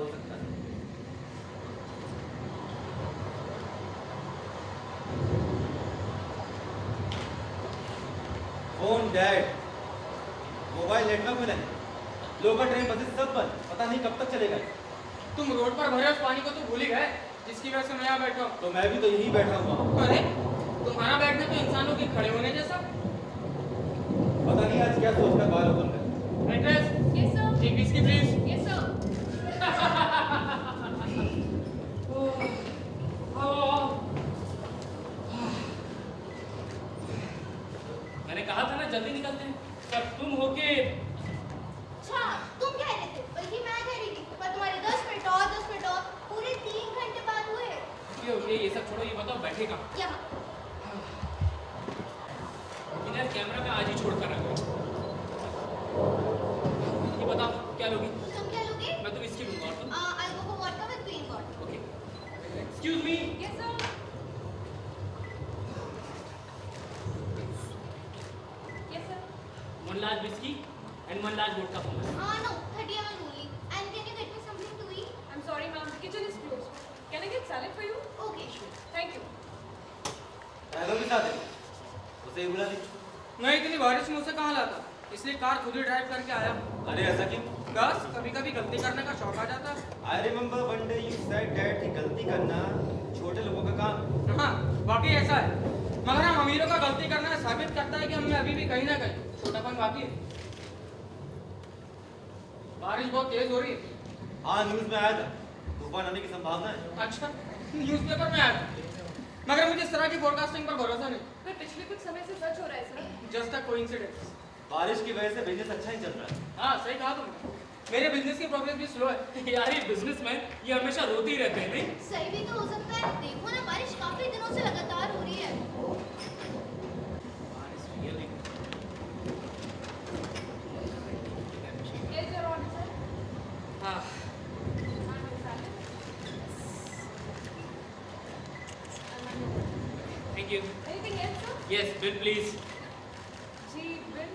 हो सकता है। फोन डेड, मोबाइल नेटवर्क में नहीं, लोकल ट्रेन बसेस सब बंद, पता नहीं कब तक चलेगा। तुम रोड पर भरे उस पानी को तो भूल ही गए जिसकी वजह से मैं यहाँ बैठा हूँ। तो मैं भी तो यहीं बैठा हुआ हूँ। अरे तुम्हारा बैठना तो इंसानों के खड़े होने जैसा। पता नहीं आज क्या सोचकर बाल ओपन कर। एड्रेस? Yes sir. एक विस्की प्लीज। Yes sir. मैंने कहा था ना जल्दी निकलते हैं, पर तुम हो के। अच्छा तुम कह रहे थे, बल्कि मैं कह रही थी, पर तुम्हारे 10 मिनट और 10 मिनट और पूरे 3 घंटे बाद हुए। ये सब छोड़ो, ये बताओ बैठे कहाँ? यहाँ। इधर कैमरा में आज ही छोड़ कर रखा। ये बताओ क्या लोगी? तुम क्या लोगे? मैं तो विस्की लूंगा। और तुम? I'll go for vodka with green water. Okay. Excuse me. Yes sir. Yes sir. One large whiskey and one large vodka for me. No, 30 ml only. And can you get me something to eat? I'm sorry, ma'am. The kitchen is closed. Can I get salad for you? Okay, sure. Thank you. Hello भी साथ है, उसे ही बुला ली। मैं इतनी बारिश में उसे कहाँ लाता, इसलिए कार खुद ही ड्राइव करके आया। अरे ऐसा क्यों? बस कभी कभी गलती करने का शौक आ जाता। I remember one day you said that कि गलती करना छोटे लोगों का काम। हाँ वाकई ऐसा है, मगर हम अमीरों का गलती करना साबित करता है कि हमें अभी भी कहीं ना कहीं छोटापन बाकी है। बारिश बहुत तेज हो रही है। हाँ न्यूज़ में आया था, तूफान आने की संभावना है। अच्छा न्यूज़पेपर में आया था, मगर मुझे इस तरह की फोरकास्टिंग पर भरोसा नहीं। पर पिछले कुछ समय से सच हो रहा है सर। Just a coincidence. बारिश की वजह से बिजनेस अच्छा ही चल रहा है। हाँ सही कहा तुमने, मेरे बिजनेस की प्रोग्रेस भी स्लो है। यार ये बिजनेसमैन ये हमेशा रोते ही रहते हैं नहीं? सही भी तो हो सकता है। देखो ना, बारिश काफी दिनों से लगातार हो रही है। Here's your order, sir. हाँ And one salad. And one. Thank you. Anything else, sir? Yes bill please. जी बिल.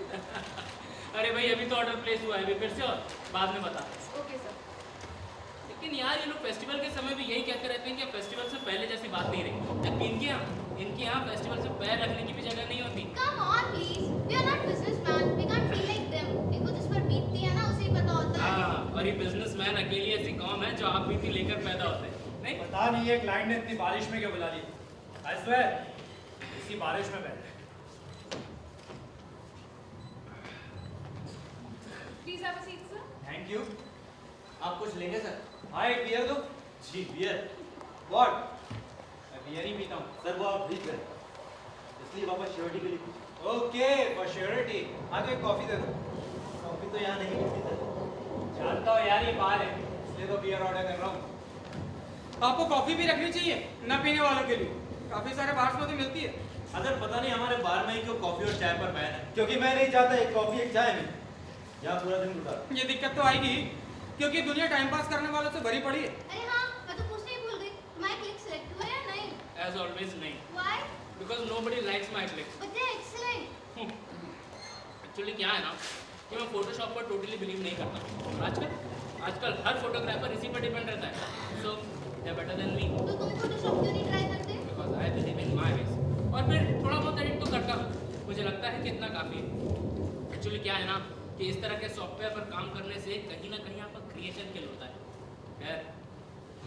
अरे भाई अभी तो ऑर्डर प्लेस हुआ है, अभी फिर से और बाद में बता। Okay, sir. लेकिन यार ये लोग फेस्टिवल के समय भी यही कहते रहते हैं कि फेस्टिवल से पहले जैसी बात नहीं रही, जबकि इनके यहाँ फेस्टिवल से पैर रखने की भी जगह नहीं होती। Come on, please. We are not businessmen. We can't feel like them. देखो जिस पर बीतती है ना, उसे ही पता होता है। हाँ और ये बिजनेसमैन अकेली ऐसी कौम है जो आप बीती लेकर पैदा होते हैं नहीं? पता नहीं ये क्लाइंट ने इतनी बारिश में क्यों बुला ली। I swear, इसी बारिश में बैठे। Please have a seat, sir. Thank you. आप कुछ लेंगे सर? हाँ एक बियर दो। जी बियर। What? मैं बियर ही पीता हूँ। सर वो आप भीग गए, इसलिए वापस श्योरिटी के लिए पूछा। Okay for surety. हाँ तो एक कॉफी दे दो। कॉफी तो यहाँ नहीं मिलती सर। जानता हूँ यार ये बार है, इसलिए तो बियर ऑर्डर कर रहा हूँ। आपको कॉफी भी रखनी चाहिए न पीने वालों के लिए, काफी सारे बार्स में तो मिलती है। अगर पता नहीं हमारे बार में ही क्यों कॉफी और चाय पर बैन है, क्योंकि मैं नहीं चाहता एक कॉफी एक चाय में यहाँ पूरा दिन गुजारूं। ये दिक्कत तो आएगी क्योंकि दुनिया टाइम पास करने वालों से भरी पड़ी है। अरे हाँ, मैं तो पूछने ही भूल गई। तुम्हारे क्लिक सिलेक्ट हुए या नहीं? एज ऑलवेज नहीं, Why? Because nobody likes my clicks. But they're excellent. Actually क्या है ना कि मैं फोटोशॉप पर टोटली बिलीव नहीं करता। आजकल हर फोटोग्राफर इसी पर डिपेंड रहता है, so they are better than me तो तुम फोटोशॉप क्यों नहीं ट्राई करते? Because I believe in my ways. और फिर थोड़ा बहुत एडिट तो करता हूँ, मुझे लगता है कि इतना काफ़ी है। एक्चुअली क्या है ना कि इस तरह के सॉफ्टवेयर पर काम करने से कहीं ना कहीं आपका क्रिएशन किल होता है। खैर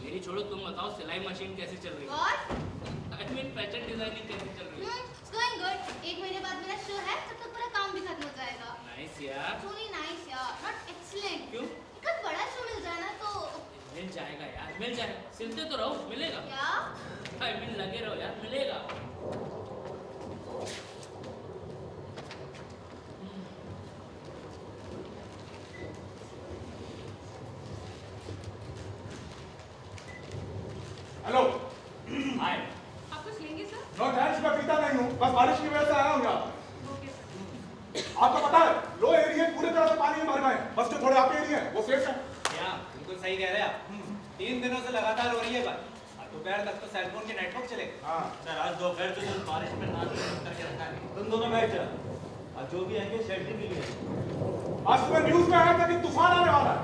मेरी छोड़ो, तुम बताओ सिलाई मशीन कैसी चल रही है? What? I mean fashion designing कैसी चल रही है? It's going good. 1 महीने बाद मेरा शो है, तब तक पूरा काम भी खत्म हो जाएगा। नाइस यार। Truly nice यार, not excellent. क्यों? एक आध बड़ा शो मिल जाए ना तो। मिल जाएगा यार, मिल जाएगा। सिलते तो रहो, मिलेगा। क्या? आई मीन लगे रहो यार, मिलेगा। हेलो। हाय। आप कुछ लेंगे सर? नो थैंक्स, मैं पीता नहीं हूँ, बस बारिश की वजह से आया हूँ यहाँ। Okay sir. आपको पता है लो एरिया पूरी तरह से पानी में भर गए, बस जो थोड़े आपके एरिया है वो सेफ है। क्या बिल्कुल सही कह रहे हैं आप। 3 दिनों से लगातार हो रही है बात, दोपहर तक तो सेलफोन के नेटवर्क चले। हाँ सर आज दोपहर तो तुम बारिश में नाच करके रखा है। तुम दोनों बैठ जाओ और जो भी आएंगे शेल्टर के लिए। आज सुबह न्यूज में आया था कि तूफान आने वाला है,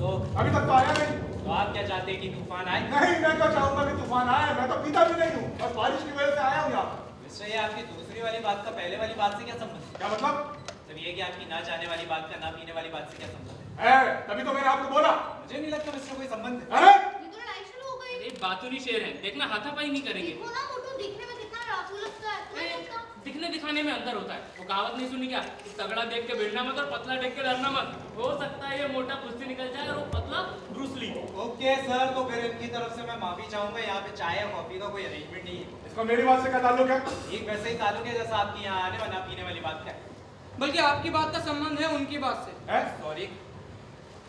तो अभी तक तो आया नहीं। आप क्या चाहते हैं कि तूफान आए? नहीं, मैं तो चाहूंगा कि तूफान आए। मैं तो पीता भी नहीं हूँ, बस बारिश की वजह से आया हूँ यहाँ। मिस्टर, ये आपकी दूसरी वाली बात का पहले वाली बात से क्या संबंध है? क्या मतलब ये कि आपकी ना जाने वाली बात का ना पीने वाली बात से क्या संबंध है? तभी तो मैंने आपको बोला। मुझे नहीं लगता मिस्टर कोई संबंध है। अरे ये तो लड़ाई शुरू हो गई। अरे बातूनी शेर है, देखना हाथापाई नहीं करेंगे। देखो ना मोटू, दिखने में कितना डाकू लगता है, तुम्हें अरे, लगता? दिखने दिखाने में अंतर होता है। वो कहावत नहीं सुनी क्या कि तगड़ा देख के भिड़ना मत और पतला देख के डरना मत। हो सकता है ये मोटा कुश्ती निकल जाए और वो पतला ब्रूस ली। ओके सर, तो फिर इनकी तरफ से मैं माफी चाहूंगा। यहाँ पे चाय या कॉफी का कोई अरेंजमेंट नहीं है। इसका मेरी बात से क्या ताल्लुक है? एक वैसे ही ताल्लुक है जैसा आपकी यहाँ आने वाला पीने वाली बात का है। बल्कि आपकी बात का संबंध है उनकी बात से। हैं? सॉरी।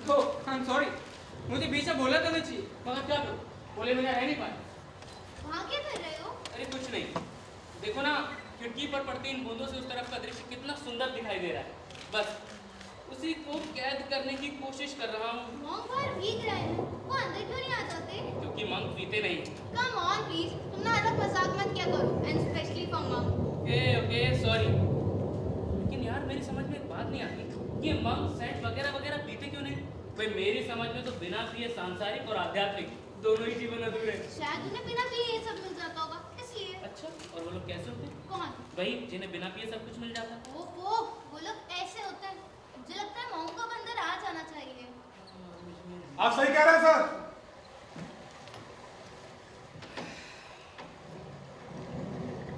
तो आई एम सॉरी, मुझे बीच में बोला तो नहीं चाहिए। मगर क्या करूं, बोले बिना रह नहीं पाए। वहाँ क्या कर रहे हो? अरे कुछ नहीं, देखो ना खिड़की पर पड़ती इन बूंदों से उस तरफ का दृश्य कितना सुंदर दिखाई दे रहा है। बस उसी को कैद करने की कोशिश कर रहा हूँ। मॉन्क बाहर भीग रहे हैं, वो अंदर क्यों नहीं आ जाते? क्योंकि मंक पीते नहीं। कम ऑन प्लीज, तुम ना अलग मजाक मत किया करो, and specially for monk. Okay okay sorry, लेकिन यार मेरी समझ में एक बात नहीं आती, ये मंक सेंट वगैरह वगैरह पीते क्यों नहीं? भाई मेरी समझ में तो बिना पिए सांसारिक और आध्यात्मिक दोनों ही जीवन अधूरे हैं। शायद उन्हें बिना पिए ये सब मिल जाता होगा, इसलिए। अच्छा, और वो लोग कैसे होते हैं? कौन? वही जिन्हें बिना पिए सब कुछ मिल जाता है। ओहो, वो लोग ऐसे होते हैं। मुझे लगता है मॉन्क को अब अंदर आ जाना चाहिए। आप सही कह रहे हैं सर।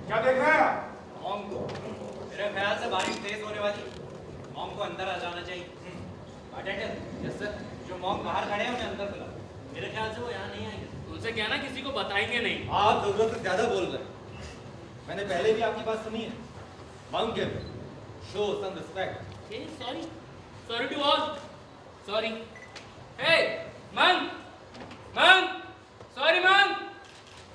क्या देख रहे हैं आप? मॉम को मेरे ख्याल से बारिश तेज होने वाली। मॉम को अंदर आ जाना चाहिए। Attendant, yes sir. जो मॉम बाहर खड़े हैं उन्हें अंदर बुलाओ। मेरे ख्याल से वो यहाँ नहीं आएंगे। उनसे कहना किसी को बताएंगे नहीं। आप जरूरत से ज्यादा बोल रहे हैं। मैंने पहले भी आपकी बात सुनी है। Mount show some respect. Sorry, sorry to all, sorry. Hey monk, monk, sorry monk.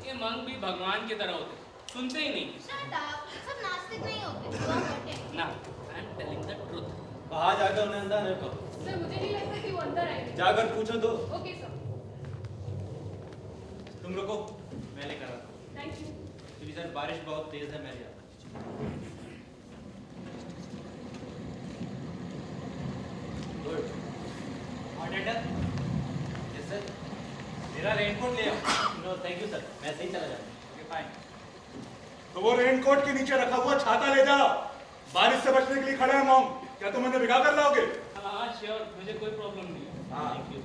ये मंक भी भगवान की तरह होते, सुनते ही नहीं। शट अप, सब नास्तिक नहीं होते, वो होते हैं। ना, I am telling the truth. बाहर जाकर उन्हें अंदर आने को सर मुझे नहीं लगता कि वो अंदर आएंगे। जाकर पूछो तो। ओके सर, तुम रुको, मैं लेकर आता हूँ। Thank you. क्योंकि सर बारिश बहुत तेज है, मैं ले आता हूँ। गुड। Attendant, yes sir. मेरा रेनकोट ले आओ। नो थैंक यू सर, मैं सही चला जाऊँगा। Okay fine. तो वो रेनकोट के नीचे रखा हुआ छाता ले जाओ। बारिश से बचने के लिए खड़े हैं मॉम। क्या तुम उन्हें भिगा कर लाओगे? हाँ श्योर, मुझे कोई प्रॉब्लम नहीं है। हाँ। Thank you.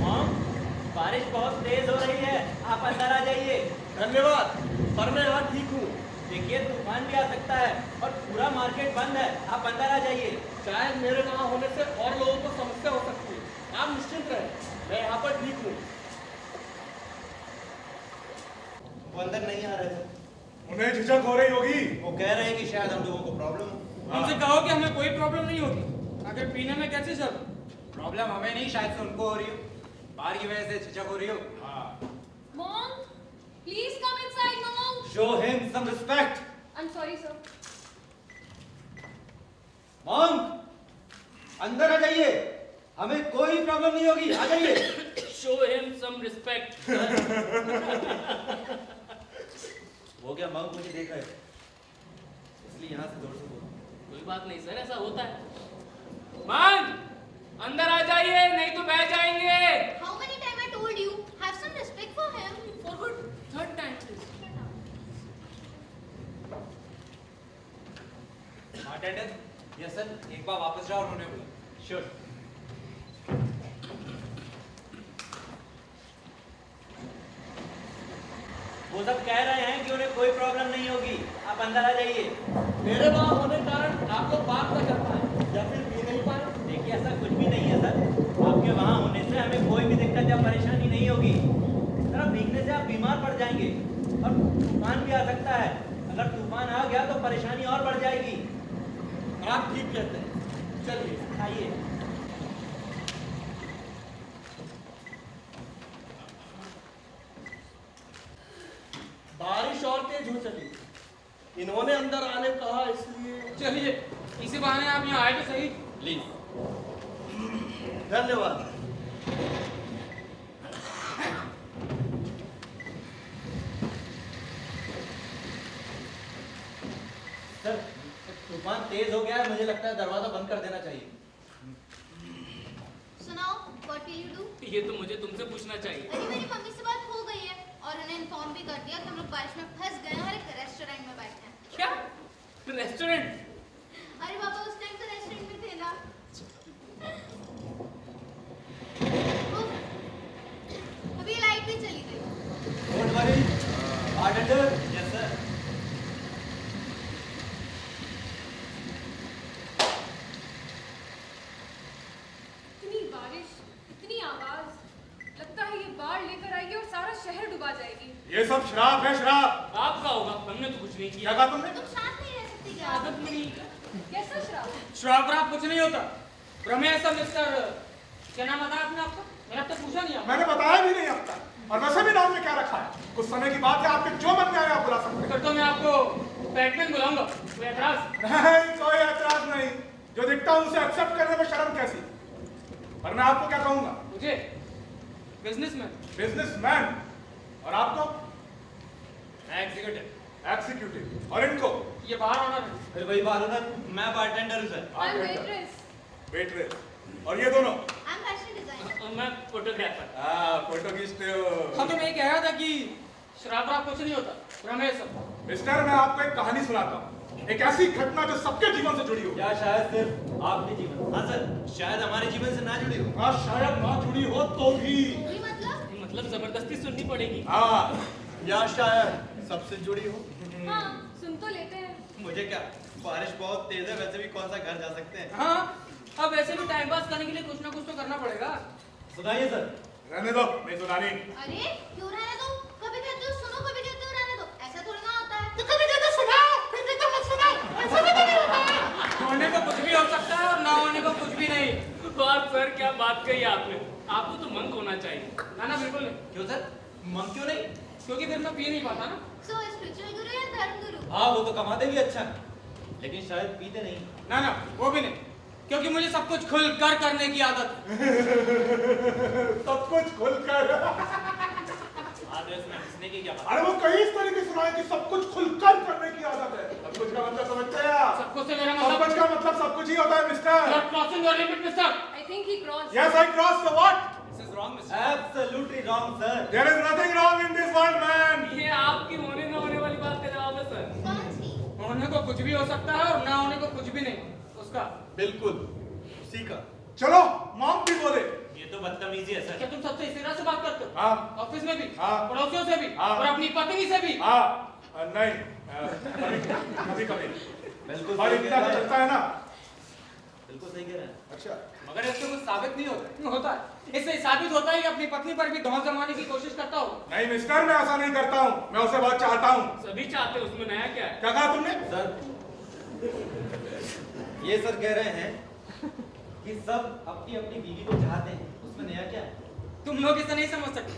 मॉम, बारिश बहुत तेज हो रही है, आप अंदर आ जाइए। धन्यवाद, पर मैं यहाँ ठीक हूँ। देखिए तूफान भी आ सकता है और पूरा मार्केट बंद है, आप अंदर आ जाइए। शायद मेरे वहाँ होने से और लोगों को समस्या हो सकती है। आप निश्चिंत रहें, मैं यहाँ पर ठीक हूँ। वो अंदर नहीं आ रहे थे। उन्हें झिझक हो रही होगी। वो कह रहे हैं कि शायद हम लोगों को प्रॉब्लम हो। उनसे कहो कि हमें कोई प्रॉब्लम नहीं होगी। आखिर पीने में कैसे चल? प्रॉब्लम हमें नहीं, शायद से उनको हो रही हो। बाहर की वजह से झिझक हो रही हो। Mom, please come inside mom. Show him some respect. I am sorry sir. Mom, अंदर आ जाइए, हमें कोई प्रॉब्लम नहीं होगी, आ जाइए। Show him some respect. वो क्या मॉम मुझे देख रहे थे, इसलिए यहाँ से जोर से बोल। कोई बात नहीं सर, ऐसा होता है। मंक, अंदर आ जाइए नहीं तो बह जाएंगे। How many times I told you, have some respect for him. For good third time please. Attendant, yes sir. एक बार वापस जाओ और उन्हें बुलाओ। श्योर। वो सब कह रहे हैं कि उन्हें कोई प्रॉब्लम नहीं होगी, आप अंदर आ जाइए। मेरे वहाँ होने के कारण आप लोग बात न कर पाए या फिर पी नहीं पाए। देखिए ऐसा कुछ भी नहीं है सर, आपके वहाँ होने से हमें कोई भी दिक्कत या परेशानी नहीं होगी। सर अब भीगने से आप बीमार पड़ जाएंगे और तूफान भी आ सकता है। अगर तूफान आ गया तो परेशानी और बढ़ जाएगी। आप ठीक कहते हैं, चलिए आइए। बारिश और तेज हो चली। इन्होंने अंदर आने कहा, इसलिए चलिए, इसी बहाने आप यहाँ आए तो सही। प्लीज। धन्यवाद। सर तूफान तेज हो गया है, मुझे लगता है दरवाजा बंद कर देना चाहिए। सुनाओ, what will you do? ये तो मुझे तुमसे पूछना चाहिए। अरे मेरी मम्मी से बात हो गई है और उन्हें इन्फॉर्म भी कर दिया कि हम लोग बारिश में फंस गए हैं और एक रेस्टोरेंट में बैठे हैं। क्या? रेस्टोरेंट? अरे पापा उस टाइम तो रेस्टोरेंट में थे ना। उफ, अभी लाइट भी चली गई। Don't worry, bartender. Yes sir. इतनी बारिश, इतनी आवाज, लगता है ये बाढ़ लेकर आएगी और सारा शहर डुबा जाएगी। ये सब शराब है, शराब। आपका होगा, हमने तो कुछ नहीं क्या किया। कहा तुमने? तुम शांत नहीं रह सकती क्या? आदत में नहीं। कैसा श्राप? श्राप राप कुछ नहीं होता। रमेश और मिस्टर क्या नाम बताया आपने आपका? मैंने अब तक पूछा नहीं आपको। मैंने बताया भी नहीं अब तक। और वैसे भी नाम में क्या रखा है? कुछ समय की बात है, आपके जो मन में आया आप बुला सकते फिर तो मैं आपको बैटमैन बुलाऊंगा। कोई एतराज? हैं। नहीं, कोई ऐतराज नहीं। जो दिखता हूं उसे एक्सेप्ट करने में शर्म कैसी? और मैं आपको क्या कहूंगा? मुझे बिजनेसमैन। बिजनेसमैन। और आपको? एग्जीक्यूटिव। एग्जीक्यूटिव। और इनको? ये बाहर ऑनर है। फिर वही बारटेंडर, मैं बारटेंडर हूँ सर। I'm waitress. वेटरेस। और ये दोनों? I'm fashion designer. और मैं फोटोग्राफर। फोटो खींचते हो। हाँ तो मैं ये कह रहा था कि शराब राब कुछ नहीं होता। रमेश मिस्टर, मैं आपको एक कहानी सुनाता हूँ, एक ऐसी घटना जो सबके जीवन से जुड़ी हो। या शायद सिर्फ आपके जीवन। हाँ सर, शायद हमारे जीवन से ना जुड़ी हो। हाँ, शायद ना जुड़ी हो तो भी। वो भी मतलब? जबरदस्ती सुननी पड़ेगी। हाँ, या शायद सबसे जुड़ी हो। हाँ, सुन तो लेते हैं। मुझे क्या, बारिश बहुत तेज है, वैसे भी कौन सा घर जा सकते हैं। हाँ, अब वैसे भी टाइम पास करने के लिए कुछ ना कुछ तो करना पड़ेगा। सुनाइए सर। रहने दो, नहीं सुनानी। अरे क्यों रहने दो? कभी कहते हो सुनो, कभी कहते हो रहने दो। ऐसा थोड़ी ना होता है। तो कभी कहते सुनाओ, फिर कहते मत सुनाओ। ऐसा भी नहीं होता है। होने को कुछ भी हो सकता है और ना होने को कुछ भी नहीं। वाह सर, क्या बात कही आपने। आपको तो मंक होना चाहिए। ना ना बिल्कुल नहीं, क्यों सर, मन क्यों नहीं? क्योंकि फिर मैं पी नहीं पाता ना। सो स्पिरिचुअल गुरु या धर्म गुरु? हाँ, वो तो कमाते भी अच्छा, लेकिन शायद पीते नहीं। ना ना वो भी नहीं, क्योंकि मुझे सब कुछ खुल कर करने की आदत है। सब कुछ खुलकर। आदर्श में हंसने की क्या बात। अरे वो कई इस तरीके सुनाए कि सब कुछ खुलकर करने की आदत है। सब कुछ का मतलब समझते हैं आप? सब कुछ से मेरा सब मतलब कुछ का मतलब सब कुछ ही होता है mister. You're crossing your limit, mister. I think he crossed. Yes, I crossed the what? This is wrong, Mr. Absolutely wrong, sir. There is nothing wrong in this world, man. ये आपकी होने न होने वाली बात का जवाब है सर। कौन सी? होने को कुछ भी हो सकता है और ना होने को कुछ भी नहीं उसका। बिल्कुल, उसी का। चलो, मॉम भी बोले। ये तो बदतमीजी है सर। क्या तुम सबसे इसी तरह से बात करते हो? हाँ। ऑफिस में भी, हाँ। पड़ोसियों से भी, हाँ। और अपनी पत्नी से भी। हाँ, नहीं, कभी कभी। बिल्कुल और सही इतना कह तो रहे चलता हैं। है ना। बिल्कुल सही कह रहे हैं। अच्छा। मगर इससे कुछ साबित नहीं होता है। इससे साबित होता है कि अपनी पत्नी पर भी धौंस जमाने की कोशिश करता हो। नहीं मिस्टर, मैं ऐसा नहीं करता हूँ। मैं उसे बहुत चाहता हूँ। सभी चाहते हैं, उसमें नया क्या है। क्या कहा तुमने? सर, ये सर कह रहे हैं कि सब अपनी अपनी बीवी को चाहते हैं, उसमें नया क्या है? तुम लोग इसे नहीं समझ सकते,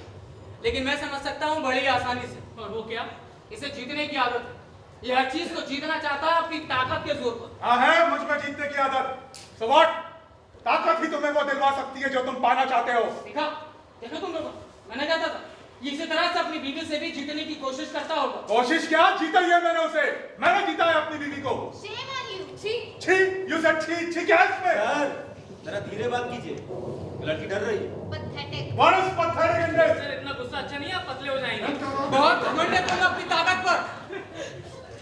लेकिन मैं समझ सकता हूँ बड़ी आसानी से। और वो क्या? इसे जीतने की आदत है। ये हर चीज को जीतना चाहता है अपनी ताकत के जोर पर। हाँ है, मुझ में जीतने की आदत। So what? ताकत ही तुम्हें वो दिलवा सकती है जो तुम पाना चाहते हो। देखा देखा तुम लोगों, मैंने कहता था ये इसी तरह से अपनी बीवी से भी जीतने की कोशिश करता होगा। कोशिश क्या, जीता ही है मैंने उसे। मैंने जीता है अपनी बीवी को। Shame on you. छी, छी, you said छी, छी क्या है इसमें? सर, जरा धीरे बात कीजिए, लड़की डर रही है। Pathetic. What is pathetic in this? Sir इतना गुस्सा अच्छा नहीं है, आप पतले हो जाएंगे। बहुत घमंड है तुम अपनी ताकत पर।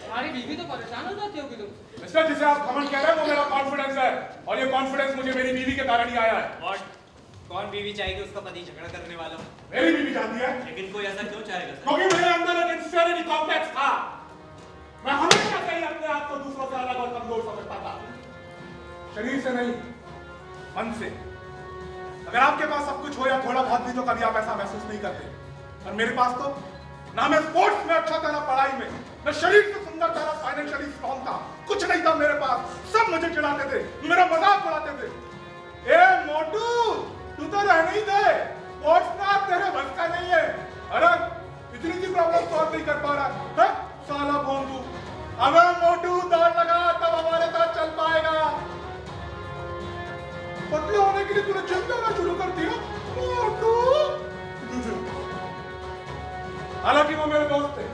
हमारी बीवी तो परेशान हो जाती होगी तुम। मिस्टर, जिसे आप घमंड कह रहे हैं वो मेरा कॉन्फिडेंस है, और ये कॉन्फिडेंस मुझे मेरी बीवी के कारण ही आया है। What? कौन बीवी चाहेगी उसका पति झगड़ा करने वाला हो? मेरी बीवी चाहती है, लेकिन कोई ऐसा क्यों चाहेगा सर? क्योंकि मेरे अंदर एक इंफीरियरिटी कॉम्प्लेक्स था। मैं हमेशा से ही अपने आप को दूसरों से अलग और कमजोर समझता था, शरीर से नहीं, मन से। अगर आपके पास सब कुछ हो या थोड़ा बहुत भी, तो कभी आप ऐसा महसूस नहीं करते। और मेरे पास तो ना मैं स्पोर्ट्स में अच्छा था, ना पढ़ाई में, मैं शरीर से सुंदर था, ना फाइनेंशियली स्ट्रॉन्ग था। कुछ नहीं था मेरे पास। सब मुझे चिढ़ाते थे, मेरा मजाक उड़ाते थे। ए मोटू, तू तो रहने ही दे, स्पोर्ट्स में आज तेरे बस का नहीं है। अरे इतनी सी प्रॉब्लम सॉल्व नहीं कर पा रहा है साला भोंदू। अबे मोटू, दौड़ लगा, तब हमारे साथ चल पाएगा। पतले होने के लिए तूने जिम जाना शुरू कर दिया मोटू। हालांकि वो मेरे दोस्त थे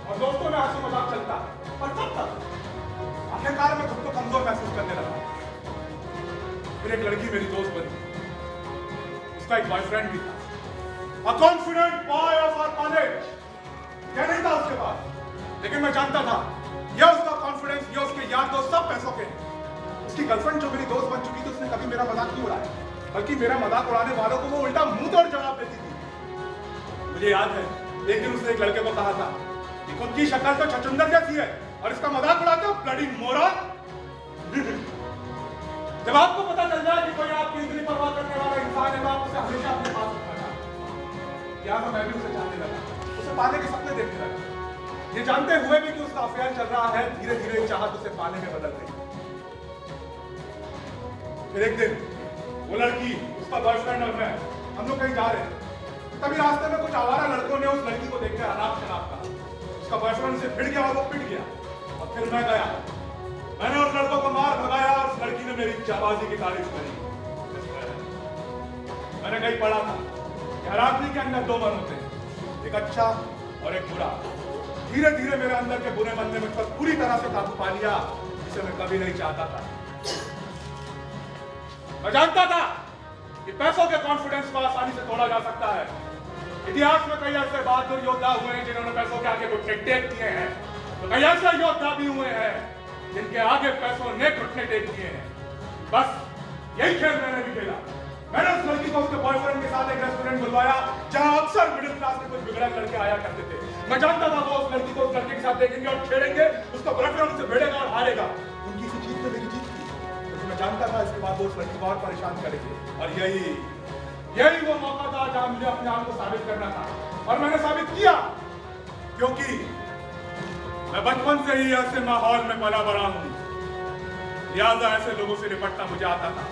और दोस्तों में हंसी मजाक चलता, पर तब तक आखिरकार मैं खुद को कमजोर महसूस करने लगा। फिर एक लड़की मेरी दोस्त बनी, उसका एक बॉयफ्रेंड भी था, a confident boy of our college। क्या नहीं था उसके पास, लेकिन मैं जानता था यह उसका कॉन्फिडेंस, ये उसके यार दोस्त सब पैसों के हैं। उसकी गर्लफ्रेंड जो मेरी दोस्त बन चुकी थी, उसने कभी मेरा मजाक नहीं उड़ाया, बल्कि मेरा मजाक उड़ाने वालों को वो उल्टा मुंह तोड़ जवाब देती थी। मुझे याद है एक दिन उसने एक लड़के को कहा था कि खुद की शक्ल तो छछुंदर जैसी है और इसका मजाक उड़ाते हो, ब्लडी मोरन। जब आपको पता चल जाए कि कोई आपकी इतनी परवाह करने वाला इंसान है तो आप उसे हमेशा अपने पास रखना चाहते। या तो मैं भी उसे जानने लगा, उसे पाने के सपने देखने लगा, ये जानते हुए भी कि उसका अफेयर चल रहा है। धीरे धीरे चाहत उसे पाने में बदल गई। फिर एक दिन वो लड़की, उसका बॉयफ्रेंड और मैं, हम लोग कहीं जा रहे हैं, तभी रास्ते में कुछ आवारा लड़कों ने उस लड़की को देखकर अनाप शनाप कहा। उसका बॉयफ्रेंड से भिड़ गया और वो पिट गया। और फिर मैं गया, मैंने उस लड़कों को मार भगाया और उस लड़की ने मेरी जाबाजी की तारीफ करी। मैंने कहीं पढ़ा था कि हर आदमी के अंदर दो मन होते हैं, एक अच्छा और एक बुरा। धीरे धीरे मेरे अंदर के बुरे मन ने मुझ पर पूरी तरह से काबू पा लिया, जिसे मैं कभी नहीं चाहता था। मैं जानता था कि पैसों के कॉन्फिडेंस को आसानी से तोड़ा जा सकता है। इतिहास में कई ऐसे बहादुर योद्धा हुए हैं जिन्होंने पैसों के आगे घुटने टेक दिए हैं, तो कई ऐसे योद्धा भी हुए हैं जिनके आगे पैसों ने घुटने टेक दिए हैं। बस यही खेल मैंने भी खेला। मैंने उस लड़की को उसके बॉयफ्रेंड के साथ एक रेस्टोरेंट बुलवाया जहां अक्सर मिडिल क्लास के कुछ बिगड़े लड़के आया करते थे। मैं जानता था वो उस लड़की को उस लड़के के साथ देखेंगे और छेड़ेंगे, उसका बॉयफ्रेंड उसे भिड़ेगा और हारेगा। उनकी से जीत तो मेरी जीत थी, लेकिन मैं जानता था इसके बाद वो उस लड़की को और परेशान करेंगे। और यही वो मौका था जहां मुझे अपने आप को साबित करना था। और मैंने साबित किया, क्योंकि मैं बचपन से ही ऐसे माहौल में पला बड़ा हूं, लिहाजा ऐसे लोगों से निपटना मुझे आता था।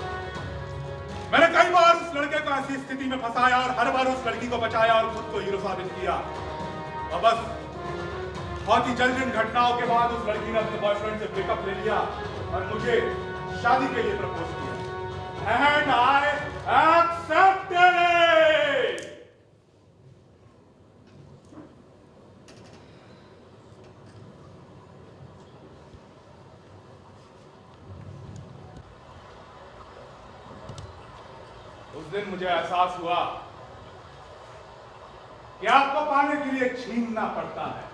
मैंने कई बार उस लड़के को ऐसी स्थिति में फंसाया और हर बार उस लड़की को बचाया और खुद को हीरो साबित किया। और बस बहुत ही जल्द इन घटनाओं के बाद उस लड़की ने अपने बॉयफ्रेंड से ब्रेकअप ले लिया और मुझे शादी के लिए प्रपोज किया। And I accepted it! उस दिन मुझे एहसास हुआ कि आपको पाने के लिए छीनना पड़ता है।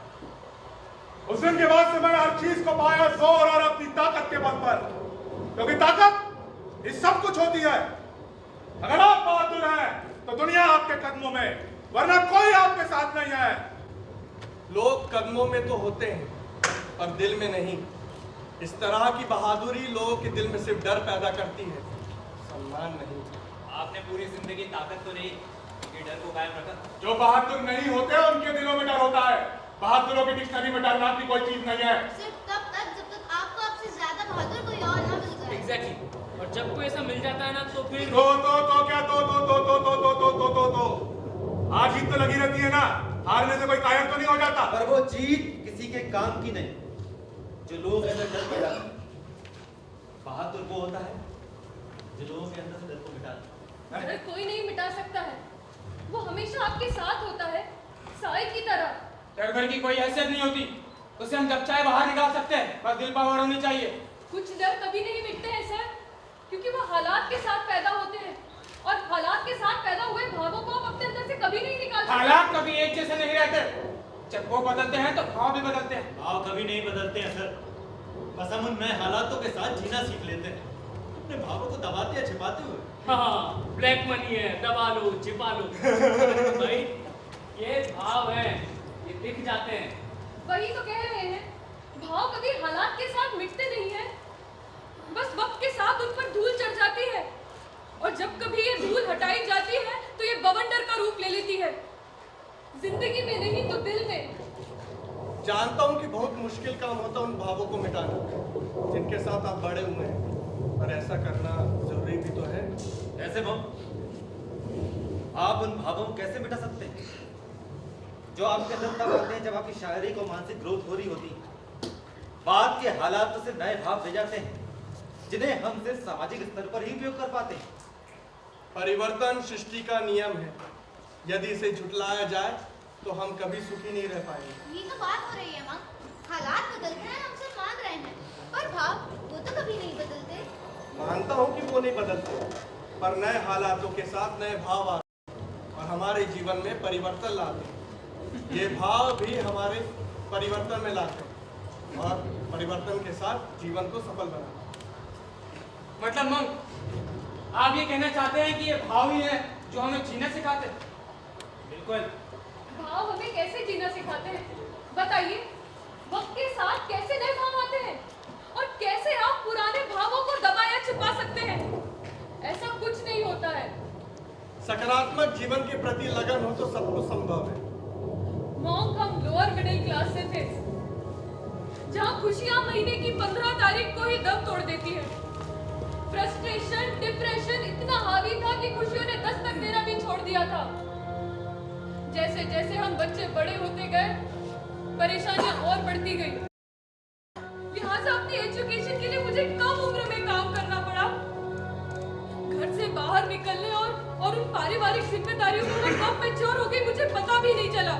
उस दिन के बाद से मैंने हर चीज को पाया जोर और अपनी ताकत के बल पर, क्योंकि ताकत ये सब कुछ होती है। अगर आप बहादुर हैं तो दुनिया आपके कदमों में, वरना कोई आपके साथ नहीं है। लोग कदमों में तो होते हैं पर दिल में नहीं। इस तरह की बहादुरी लोगों के दिल में सिर्फ डर पैदा करती है, सम्मान नहीं। आपने पूरी जिंदगी ताकत तो नहीं, ये डर को कायम रखा। जो बहादुर नहीं होते उनके दिलों में डर होता है। बहादुरों की डिक्शनरी में डर नाम की कोई चीज नहीं है। सिर्फ तब तक जब तक आपको आपसे ज्यादा बहादुर कोई और ना मिल जाए। एग्जैक्टली। और जब कोई ऐसा मिल जाता है ना तो फिर आज जीत तो लगी रहती है ना, हारने से कोई कायर तो नहीं हो जाता। पर वो जीत किसी के काम की नहीं जो लोग अंदर डर पैदा करते। बहादुर वो होता है जो लोगों के अंदर से डर को मिटाता है। डर कोई नहीं मिटा सकता है, वो हमेशा आपके साथ होता है, साए की तरह। डर भर की कोई हैसियत नहीं होती, उसे हम जब चाहे बाहर निकाल सकते हैं, बस दिल पावर होनी चाहिए। कुछ डर कभी नहीं मिटते हैं सर, क्योंकि वो हालात के साथ पैदा होते हैं और हालात के साथ पैदा हुए भावों को आप अपने अंदर से कभी नहीं निकाल सकते। हालात कभी एक जैसे नहीं रहते, जब वो बदलते हैं तो भाव भी बदलते हैं। भाव कभी नहीं बदलते हैं सर, बस हम उन नए हालातों के साथ जीना सीख लेते हैं, अपने भावों को दबाते या छिपाते हुए। हाँ, ब्लैक मनी है, दबा लो छिपा लो। भाई ये भाव है, ये दिख जाते हैं। वही तो कह रहे हैं, भाव कभी हालात के साथ मिटते नहीं है, बस वक्त के साथ उन पर धूल चढ़ जाती है और जब कभी ये धूल हटाई जाती है तो ये बवंडर का रूप ले लेती है, जिंदगी में नहीं तो दिल में। जानता हूं कि बहुत मुश्किल काम होता है उन भावों को मिटाना जिनके साथ आप बड़े हुए हैं, पर ऐसा करना जरूरी भी तो है। ऐसे भाव आप उन भावों को कैसे मिटा सकते हैं जो आपके अंदर तब आते हैं जब आपकी शारीरिक और मानसिक ग्रोथ हो रही होती है। बाद के हालात से नए भाव दे जाते हैं जिन्हें हम सिर्फ सामाजिक स्तर पर ही उपयोग कर पाते हैं। परिवर्तन सृष्टि का नियम है, यदि इसे झुटलाया जाए तो हम कभी सुखी नहीं रह पाएंगे। ये तो बात हो रही है माँ, हालात बदलते हैं हम सब मान रहे हैं, पर भाव तो नहीं बदलते, पर नए हालातों के साथ नए भाव आते और हमारे जीवन में परिवर्तन लाते। ये भाव भी हमारे परिवर्तन में लाते और परिवर्तन के साथ जीवन को सफल बनाते। मतलब मंग आप ये कहना चाहते हैं कि ये भाव ही है जो हमें जीना सिखाते हैं? बिल्कुल। भाव हमें कैसे जीना सिखाते हैं बताइए। वक्त के साथ कैसे नए भाव आते हैं और कैसे आप पुराने भावों को दबाया छिपा सकते हैं? ऐसा कुछ नहीं होता है। सकारात्मक जीवन के प्रति लगन हो तो सब कुछ संभव है। मॉन्क हम लोअर मिडिल क्लास से थे, जहाँ खुशियां महीने की 15 तारीख को ही दम तोड़ देती है। फ्रस्ट्रेशन, डिप्रेशन इतना हावी था कि खुशियों ने दस्तक देना भी छोड़ दिया था। जैसे जैसे हम बच्चे बड़े होते गए, परेशानियां और बढ़ती गई। लिहाजा अपनी एजुकेशन के लिए मुझे कम उम्र में काम करना पड़ा। घर से बाहर निकलने और उन पारिवारिक जिम्मेदारियों में मैं कब मैच्योर हो गई मुझे पता भी नहीं चला।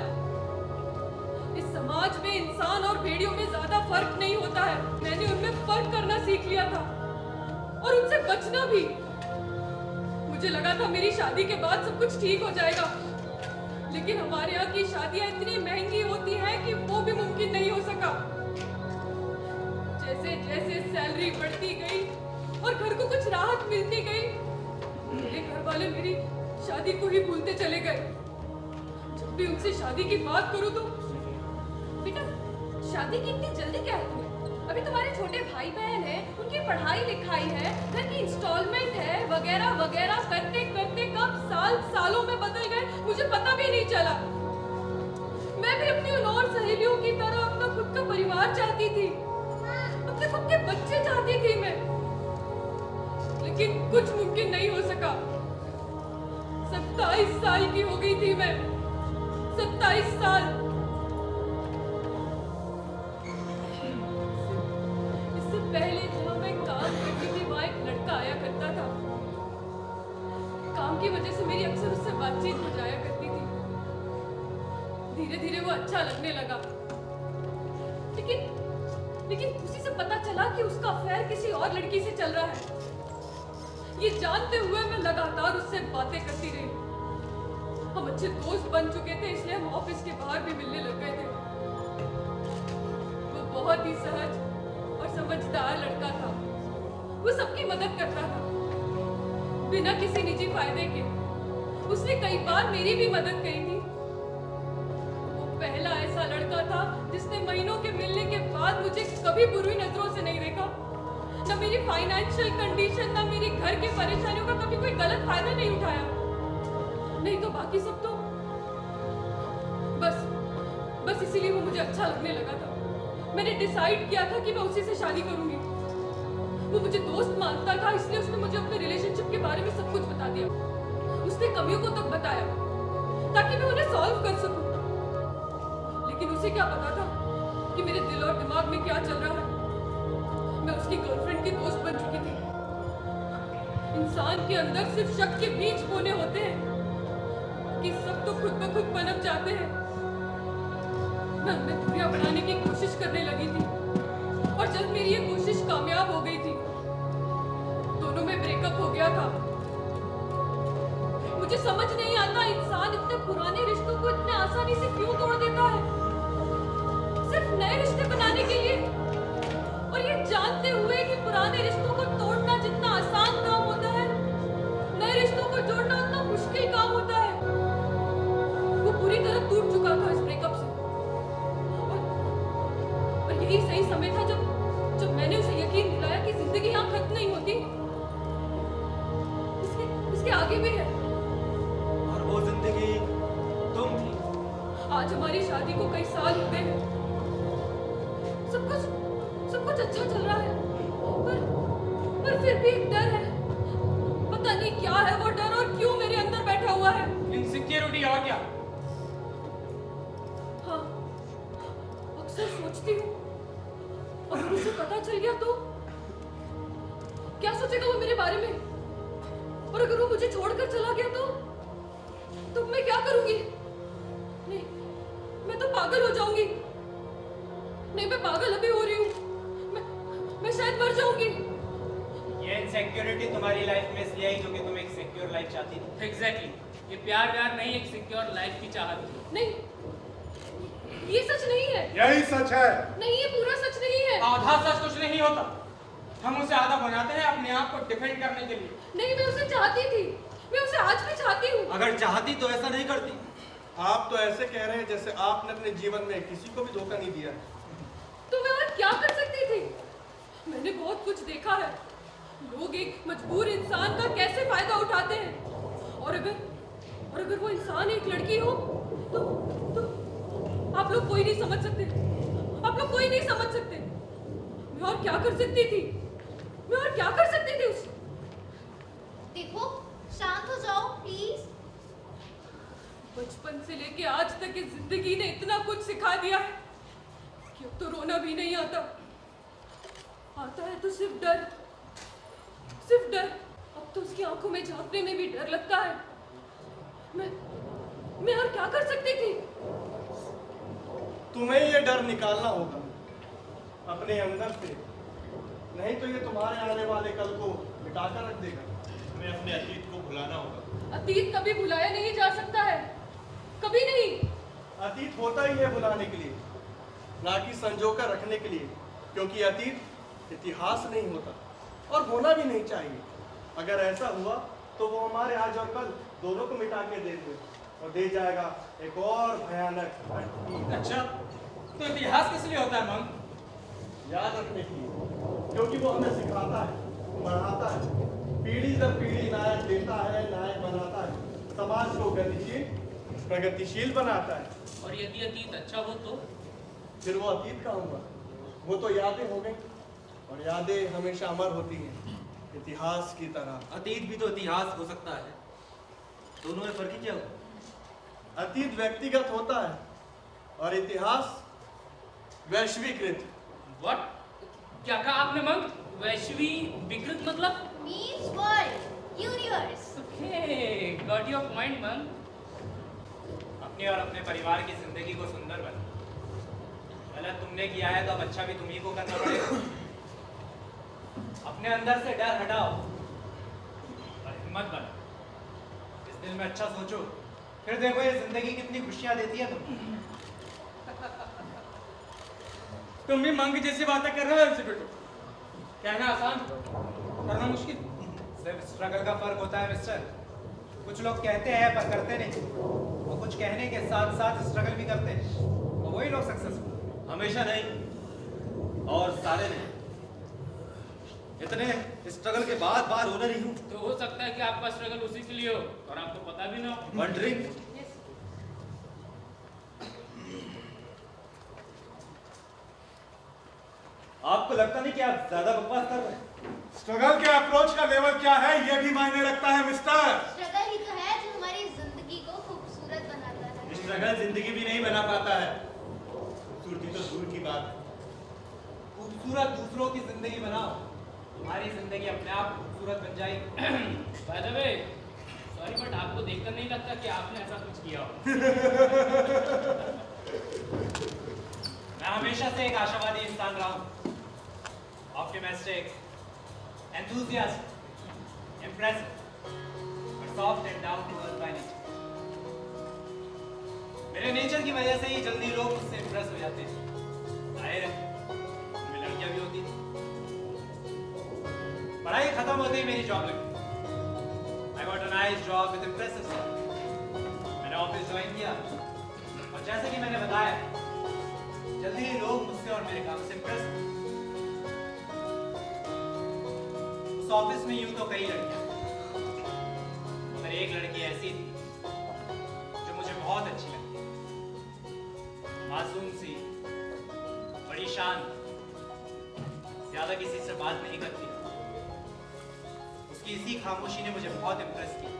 इस समाज में इंसान और भेड़ियों में ज्यादा फर्क नहीं होता है। मैंने उनमें फर्क करना सीख लिया था और उनसे बचना भी। मुझे लगा था मेरी शादी के बाद सब कुछ ठीक हो जाएगा, लेकिन हमारे यहाँ की शादियां इतनी महंगी होती हैं कि वो भी मुमकिन नहीं हो सका। जैसे जैसे सैलरी बढ़ती गई और घर को कुछ राहत मिलती गई, मेरे घर वाले मेरी शादी को ही भूलते चले गए। जब भी उनसे शादी की बात करूं तो बेटा शादी की इतनी जल्दी क्या है तुम्हें? अभी तुम्हारे छोटे भाई बहन हैं, उनकी पढ़ाई लिखाई है, घर की इंस्टॉलमेंट है, वगैरह वगैरह करते करते कब सालों में बदल गए मुझे पता भी नहीं चला। मैं भी अपनी उन और सहेलियों की तरह अपना खुद का परिवार चाहती थी, अपने खुद के बच्चे चाहती थी मैं, लेकिन कुछ मुमकिन नहीं हो सका। 27 साल की हो गई थी मैं, 27 साल। पहले जहाँ मैं काम करती थी वहाँ एक लड़का आया करता था। काम की वजह से मेरी अक्सर उससे बातचीत हो जाया करती थी। धीरे धीरे वो अच्छा लगने लगा, लेकिन उसी से पता चला कि उसका अफेयर किसी और लड़की से चल रहा है। ये जानते हुए मैं लगातार उससे बातें करती रही। हम अच्छे दोस्त बन चुके थे, इसलिए हम ऑफिस के बाहर भी मिलने लग गए थे। वो बहुत ही सहज और समझदार लड़का था। वो सबकी मदद करता था बिना किसी निजी फायदे के। उसने कई बार मेरी भी मदद करी थी। वो पहला ऐसा लड़का था जिसने महीनों के मिलने के बाद मुझे कभी बुरी नजरों से नहीं देखा। न मेरी फाइनेंशियल कंडीशन, न मेरी घर की परेशानियों का कभी कोई गलत फायदा नहीं उठाया। नहीं तो बाकी सब तो बस इसीलिए वो मुझे अच्छा लगने लगा था। मैंने डिसाइड किया था कि मैं उसी से शादी करूंगी। वो मुझे दोस्त मानता था, इसलिए उसने मुझे अपने रिलेशनशिप के बारे में सब कुछ बता दिया। उसने कमियों को तक बताया ताकि मैं उन्हें सॉल्व कर सकूं। लेकिन उसे क्या पता था कि मेरे दिल और दिमाग में क्या चल रहा है। मैं उसकी गर्लफ्रेंड की दोस्त बन चुकी थी। इंसान के अंदर सिर्फ शक के बीज बोने होते हैं कि सब तो खुद ब खुद पनप जाते हैं। मैं उन्हें दूरियां बनाने की कोशिश करने लगी थी और जब मेरी ये कोशिश कामयाब हो गई थी, दोनों में ब्रेकअप हो गया था। मुझे समझ नहीं आता इंसान इतने पुराने रिश्तों को इतने आसानी से क्यों तोड़ देता है, सिर्फ नए रिश्ते बनाने के लिए, और ये जानते हुए कि पुराने रिश्तों को तोड़ना जितना आसान काम होता है, नए रिश्तों को जोड़ना उतना मुश्किल काम होता है। वो पूरी तरह टूट चुका था इस ब्रेकअप से। यही सही समय था जब मैंने उसे यकीन दिलाया कि जिंदगी यहाँ खत्म नहीं होती, इसके आगे भी है। और वो जिंदगी तुम थी। आज हमारी शादी को कई साल हो गए हैं। सब कुछ अच्छा चल रहा है, पर फिर भी एक डर है। पता नहीं क्या है वो डर और क्यों मेरे अंदर बैठा हुआ है। इनसिक्योरिटी और क्या? हाँ, अक्सर सोचती हूँ अगर उसे पता चल गया तो क्या सोचेगा वो मेरे बारे में, और अगर वो मुझे छोड़कर चला गया तो मैं क्या करूंगी? नहीं, मैं तो पागल हो जाऊंगी। नहीं, मैं पागल अभी हो रही हूँ। मैं शायद मर जाऊंगी। ये इनसिक्योरिटी तुम्हारी लाइफ में इसलिए आई क्योंकि तुम एक सिक्योर लाइफ चाहती थी। एग्जैक्टली, ये प्यार व्यार नहीं, एक सिक्योर लाइफ की चाहत थी। नहीं, ये सच नहीं है। यही सच है। नहीं, ये पूरा सच नहीं है। आधा सच कुछ नहीं होता, हम उसे आधा बनाते हैं अपने आप को डिफेंड करने के लिए। नहीं, मैं उसे चाहती थी, मैं उसे आज भी चाहती हूँ। अगर चाहती तो ऐसा नहीं करती। आप तो ऐसे कह रहे हैं जैसे आपने अपने जीवन में किसी को भी धोखा नहीं दिया है। तो मैं और क्या कर सकती थी? मैंने बहुत कुछ देखा है, लोग एक मजबूर इंसान का कैसे फायदा उठाते हैं। और अगर वो इंसान एक लड़की हो तो आप लोग कोई नहीं समझ सकते, आप लोग कोई नहीं समझ सकते। मैं और क्या कर सकती थी, मैं और क्या कर सकती थी उस। देखो, शांत हो जाओ प्लीज। बचपन से लेके आज तक इस जिंदगी ने इतना कुछ सिखा दिया है कि अब तो रोना भी नहीं आता। आता है तो सिर्फ डर, सिर्फ डर। अब तो उसकी आंखों में झांकने में भी डर लगता है। मैं और क्या कर सकती थी? तुम्हें ये डर निकालना होगा अपने अंदर से, नहीं तो ये तुम्हारे आने वाले कल को मिटाकर रख देगा। हमें अपने अतीत को भुलाना होगा। अतीत कभी भुलाया नहीं जा सकता है, कभी नहीं। अतीत होता ही है भुलाने के लिए, ना कि संजो कर रखने के लिए, क्योंकि अतीत इतिहास नहीं होता और होना भी नहीं चाहिए। अगर ऐसा हुआ तो वो हमारे आज और कल दोनों को मिटा के दे दे और दे जाएगा एक और भयानक अतीत। अच्छा, तो इतिहास किस लिए होता है मंग? याद रखने के लिए, क्योंकि वो हमें सिखाता है, बढ़ाता है, पीढ़ी दर पीढ़ी नायक देता है, नायक बनाता है, समाज को गतिशील प्रगतिशील बनाता है। और यदि अतीत अच्छा हो तो फिर वो अतीत का हुआ, वो तो यादें हो गई और यादें हमेशा अमर होती हैं इतिहास की तरह। अतीत भी तो इतिहास हो सकता है, दोनों में फर्क ही क्या हो? अतीत व्यक्तिगत होता है और इतिहास वैश्वीकृत। व्हाट? क्या कहा आपने मंग? वैश्विक विकृत मतलब? Means world, universe. Okay, got your point मंग। अपने और अपने परिवार की जिंदगी को सुंदर बना। गलत तुमने किया है तो अब अच्छा भी तुम्ही को करना पड़ेगा। अपने अंदर से डर हटाओ और हिम्मत बनो। इस दिल में अच्छा सोचो, फिर देखो ये जिंदगी कितनी खुशियां देती है तुमको। तुम भी मंग जैसी बातें कर रहे हो इंस्टीट्यूट। कहना आसान, करना मुश्किल। सिर्फ स्ट्रगल का फर्क होता है मिस्टर। कुछ लोग कहते हैं पर करते नहीं, और कुछ कहने के साथ साथ स्ट्रगल भी करते हैं, तो वही लोग सक्सेसफुल। हमेशा नहीं और सारे नहीं, इतने स्ट्रगल के बाद बार ओनर ही हूँ। तो हो सकता है कि आपका स्ट्रगल उसी के लिए हो और आपको पता भी ना हो। One drink. आपको लगता नहीं कि आप ज्यादा बकवास कर रहे हैं? स्ट्रगल के अप्रोच का लेवल क्या है ये भी मायने रखता है मिस्टर। स्ट्रगल ही तो है जो हमारी जिंदगी को खूबसूरत बनाता है। स्ट्रगल जिंदगी भी नहीं बना पाता है, खूबसूरती तो दूर की बात है। खूबसूरत दूसरों की जिंदगी बनाओ, तुम्हारी जिंदगी अपने आप खूबसूरत बन जाएगी। By the way, sorry but आपको देखकर नहीं लगता कि आपने ऐसा कुछ किया हो। मैं हमेशा से एक आशावादी इंसान रहा हूँ, optimistic, enthusiastic, impressive, but soft and down to earth by nature. मेरे नेचर की वजह से ही जल्दी लोग मुझसे इम्प्रेस हो जाते हैं। जाहिर है, उनमें लड़कियां भी होती थी। पढ़ाई खत्म होते ही मेरी जॉब लगी। I got a nice job with impressive salary. मैंने ऑफिस ज्वाइन किया और जैसे कि मैंने बताया, जल्दी ही लोग मुझसे और मेरे काम से इम्प्रेस हुए। उस ऑफिस में यूं तो कई लड़कियां, मगर एक लड़की ऐसी थी जो मुझे बहुत अच्छी लगती। मासूम सी, बड़ी शांत, ज्यादा किसी से बात नहीं करती। उसकी इसी खामोशी ने मुझे बहुत इम्प्रेस किया।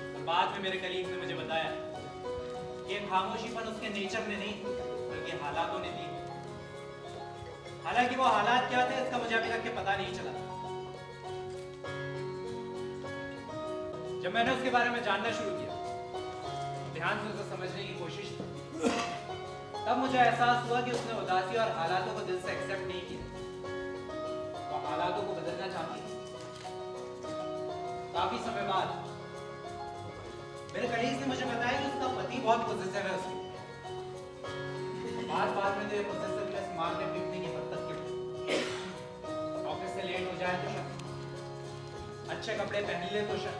और बाद में मेरे कलीग ने मुझे बताया कि ये खामोशीपन उसके नेचर ने नहीं बल्कि हालातों ने दी। हालांकि वो हालात क्या थे इसका मुझे अभी तक के पता नहीं चला। जब मैंने उसके बारे में जानना शुरू किया, ध्यान से उसे समझने की कोशिश की, तब मुझे एहसास हुआ कि उसने उदासी और हालातों को दिल से एक्सेप्ट नहीं किया। वो हालातों को बदलना चाहती है। काफी समय बाद मेरे कलीग ने मुझे बताया कि उसका पति बहुत पॉजिटिव है उसकी। बार-बार में ये पॉजिटिवनेस मारने पीटने की हद तक की। ऑफिस से लेट हो जाए तो शक, अच्छे कपड़े पहन ले तो शक,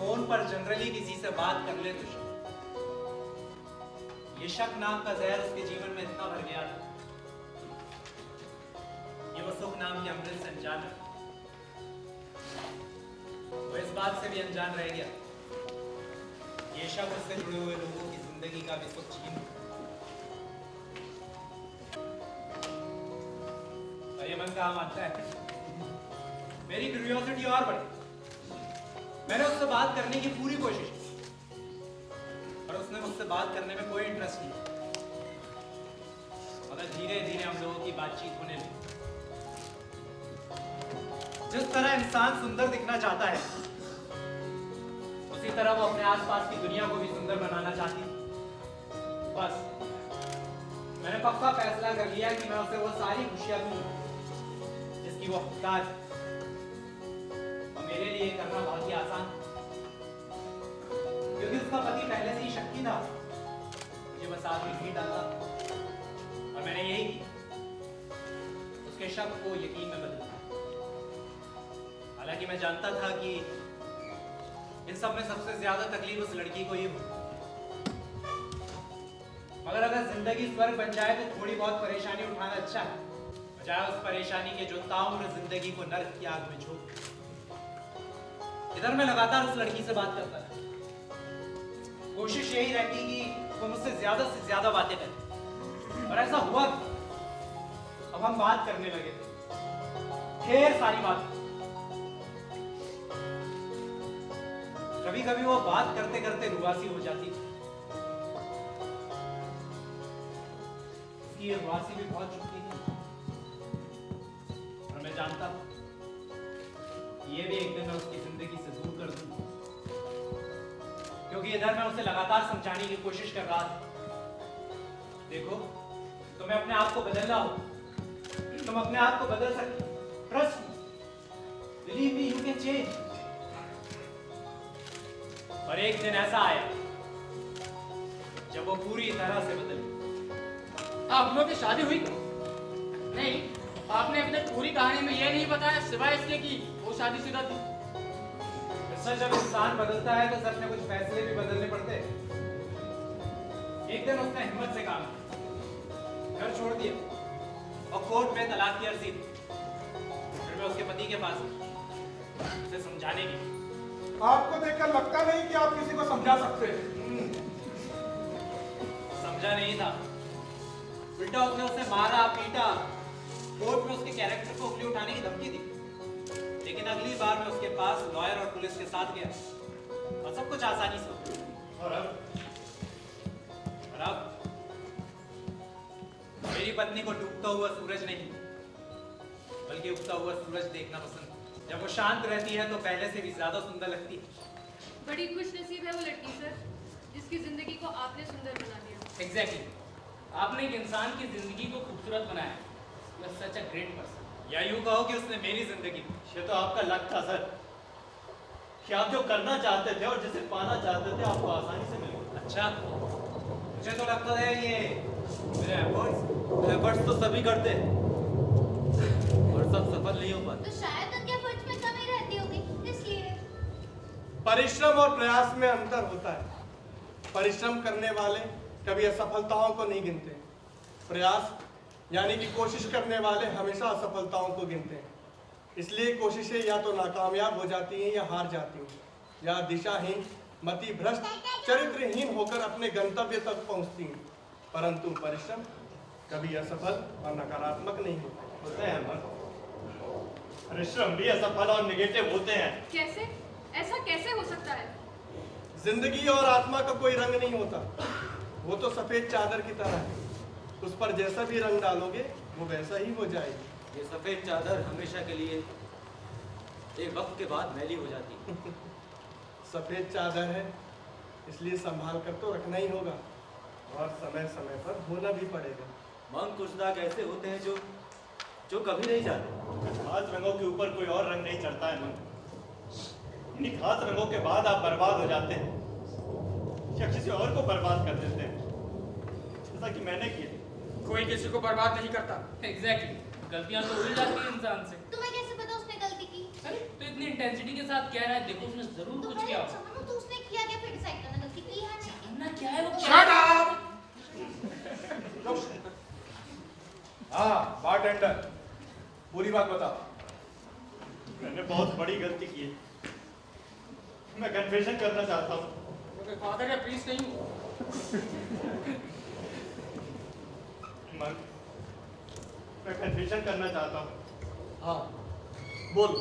फोन पर जनरली किसी से बात कर ले तो शक। ये शक नाम का जहर उसके जीवन में इतना भर गया था, ये वो सुख नाम के अमृत से अनजान है। वो इस बात से भी अनजान रह गया, ये शक उससे जुड़े हुए लोगों की जिंदगी का भी सुख छीन। और ये मन कहाँ मानता है। मेरी क्यूरियोसिटी और बढ़ी, मैंने उससे बात करने की पूरी कोशिश की, पर उसने मुझसे बात करने में कोई इंटरेस्ट नहीं। मगर धीरे धीरे हम लोगों की बातचीत होने लगी। जिस तरह इंसान सुंदर दिखना चाहता है, उसी तरह वो अपने आसपास की दुनिया को भी सुंदर बनाना चाहती है। बस मैंने पक्का फैसला कर लिया कि मैं उसे वो सारी खुशियां दूंगा जिसकी वो हकदार है। और मेरे लिए करना बहुत ही आसान, क्योंकि उसका पति पहले से ही शक्ति था। मुझे बस आदमी नहीं डालना और मैंने यही किया, उसके शक को यकीन में बदला। हालांकि मैं जानता था कि इन सब में सबसे ज्यादा तकलीफ उस लड़की को ही हुई, मगर अगर जिंदगी स्वर्ग बन जाए तो थोड़ी बहुत परेशानी उठाना अच्छा है, बजाय उस परेशानी के जो ताउम्र जिंदगी को नर्क की आग में झोंक। इधर मैं लगातार उस लड़की से बात करता था, कोशिश यही रहती कि वो मुझसे ज्यादा से ज्यादा बातें करे, और ऐसा हुआ। अब हम बात करने लगे थे, ढेर सारी बात। कभी कभी वो बात करते करते रुआसी हो जाती थी, उसकी ये रुआसी भी बहुत चुपती थी, और मैं जानता था ये भी एक दिन मैं उसकी जिंदगी से दूर कर दूंगा, क्योंकि इधर मैं उसे लगातार समझाने की कोशिश कर रहा था। देखो, तुम्हें अपने आप को बदलना हो, तुम अपने आप को बदल सकते हो। Trust me, believe me, you can change. और एक दिन ऐसा आया जब वो पूरी तरह से बदल गई। आप लोग की शादी हुई? नहीं, आपने अभी तक पूरी कहानी में ये नहीं बताया, सिवाय इसके कि वो शादीशुदा थी। सच, जब इंसान बदलता है तो सच में कुछ फैसले भी बदलने पड़ते हैं। एक दिन उसने हिम्मत से काम किया, घर छोड़ दिया और कोर्ट में तलाक की अर्जी दी। फिर मैं उसके पति के पास उसे समझाने की। आपको देखकर लगता नहीं कि आप किसी को समझा सकते हैं। समझा नहीं था, उल्टा उसने उसे मारा पीटा, कोर्ट में उसके कैरेक्टर को उंगली उठाने की धमकी दी। लेकिन अगली बार मैं उसके पास लॉयर और पुलिस के साथ गया और सब कुछ आसानी से हो। और अब मेरी पत्नी को डूबता हुआ सूरज नहीं बल्कि उगता हुआ सूरज देखना पसंद। जब वो शांत रहती है तो पहले से भी ज्यादा सुंदर लगती है। बड़ी खुश नसीब है वो लड़की सर, जिसकी जिंदगी को आपने सुंदर बना दिया। एग्जैक्टली, आपने एक इंसान की जिंदगी को खूबसूरत बनाया। You are such a great person. या यूं कहो कि उसने मेरी जिंदगी। ये तो आपका लक था सर, कि आप जो करना चाहते थे और जिसे पाना चाहते थे आपको आसानी से मिल गया। अच्छा, मुझे तो लगता है ये मेरे एफर्ट्स तो सभी करते हैं और सब सफल नहीं हो पाते। तो शायद उनके एफर्ट्स में कमी रहती होगी, इसलिए। परिश्रम और प्रयास में अंतर होता है। परिश्रम करने वाले कभी असफलताओं को नहीं गिनते। प्रयास यानी कि कोशिश करने वाले हमेशा असफलताओं को गिनते हैं। इसलिए कोशिशें या तो नाकामयाब हो जाती हैं या हार जाती हैं, या दिशाहीन, मति भ्रष्ट, चरित्रहीन होकर अपने गंतव्य तक पहुंचती हैं। परंतु परिश्रम कभी असफल और नकारात्मक नहीं होते हैं मर्द। परिश्रम भी असफल और नेगेटिव होते हैं। कैसे? ऐसा कैसे हो सकता है? जिंदगी और आत्मा का कोई रंग नहीं होता, वो तो सफेद चादर की तरह है। उस पर जैसा भी रंग डालोगे वो वैसा ही हो जाएगी। ये सफेद चादर हमेशा के लिए एक वक्त के बाद मैली हो जाती है। सफेद चादर है इसलिए संभाल कर तो रखना ही होगा, और समय समय पर धोना भी पड़ेगा। मन कुछ दाग ऐसे होते हैं जो जो कभी नहीं जाते। खास रंगों के ऊपर कोई और रंग नहीं चढ़ता है मन। इन्हीं खास रंगों के बाद आप बर्बाद हो जाते हैं या किसी और को बर्बाद कर देते हैं, जैसा कि मैंने किया। कोई किसी को बर्बाद नहीं करता। एग्जैक्टली, गलतियां तो हो ही जाती हैं इंसान से। तुम्हें कैसे पता उसने गलती की? अरे तो इतनी इंटेंसिटी के साथ कह रहा है, देखो उसने जरूर तो कुछ पहले किया होगा। समझो तो उसने किया क्या, फिर डिसाइड करना गलती की है नहीं। जानना क्या है वो क्या Shut है? up! हाँ, बारटेंडर, पूरी बात बता। मैंने बहुत बड़ी गलती की है, मैं कन्फेशन करना चाहता हूँ। कोई फादर या प्रीस्ट नहीं हूँ। मैं कन्फेशन करना चाहता हूँ। हाँ, बोल।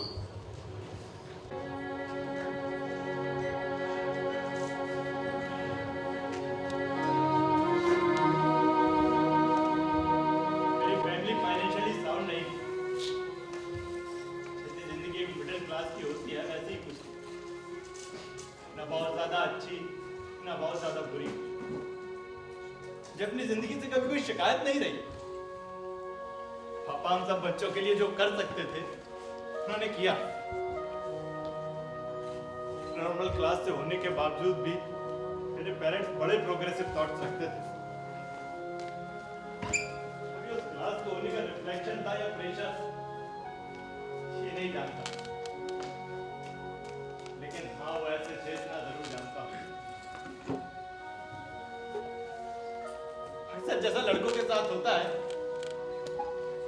मेरी फैमिली फाइनेंशियली साउंड नहीं थी। जैसे जिंदगी एक मिडिल क्लास की होती है वैसे ही कुछ ना बहुत ज्यादा अच्छी ना बहुत ज्यादा बुरी। मुझे अपनी जिंदगी से कभी कोई शिकायत नहीं रही। पापा हम सब बच्चों के लिए जो कर सकते थे उन्होंने किया। नॉर्मल क्लास से होने के बावजूद भी मेरे पेरेंट्स बड़े प्रोग्रेसिव थॉट्स रखते थे। अभी उस क्लास को होने का रिफ्लेक्शन था या प्रेशर ये नहीं जानता, लेकिन हाँ वो ऐसे थे इतना जरूर जानता हूँ। अक्सर जैसा लड़कों के साथ होता है,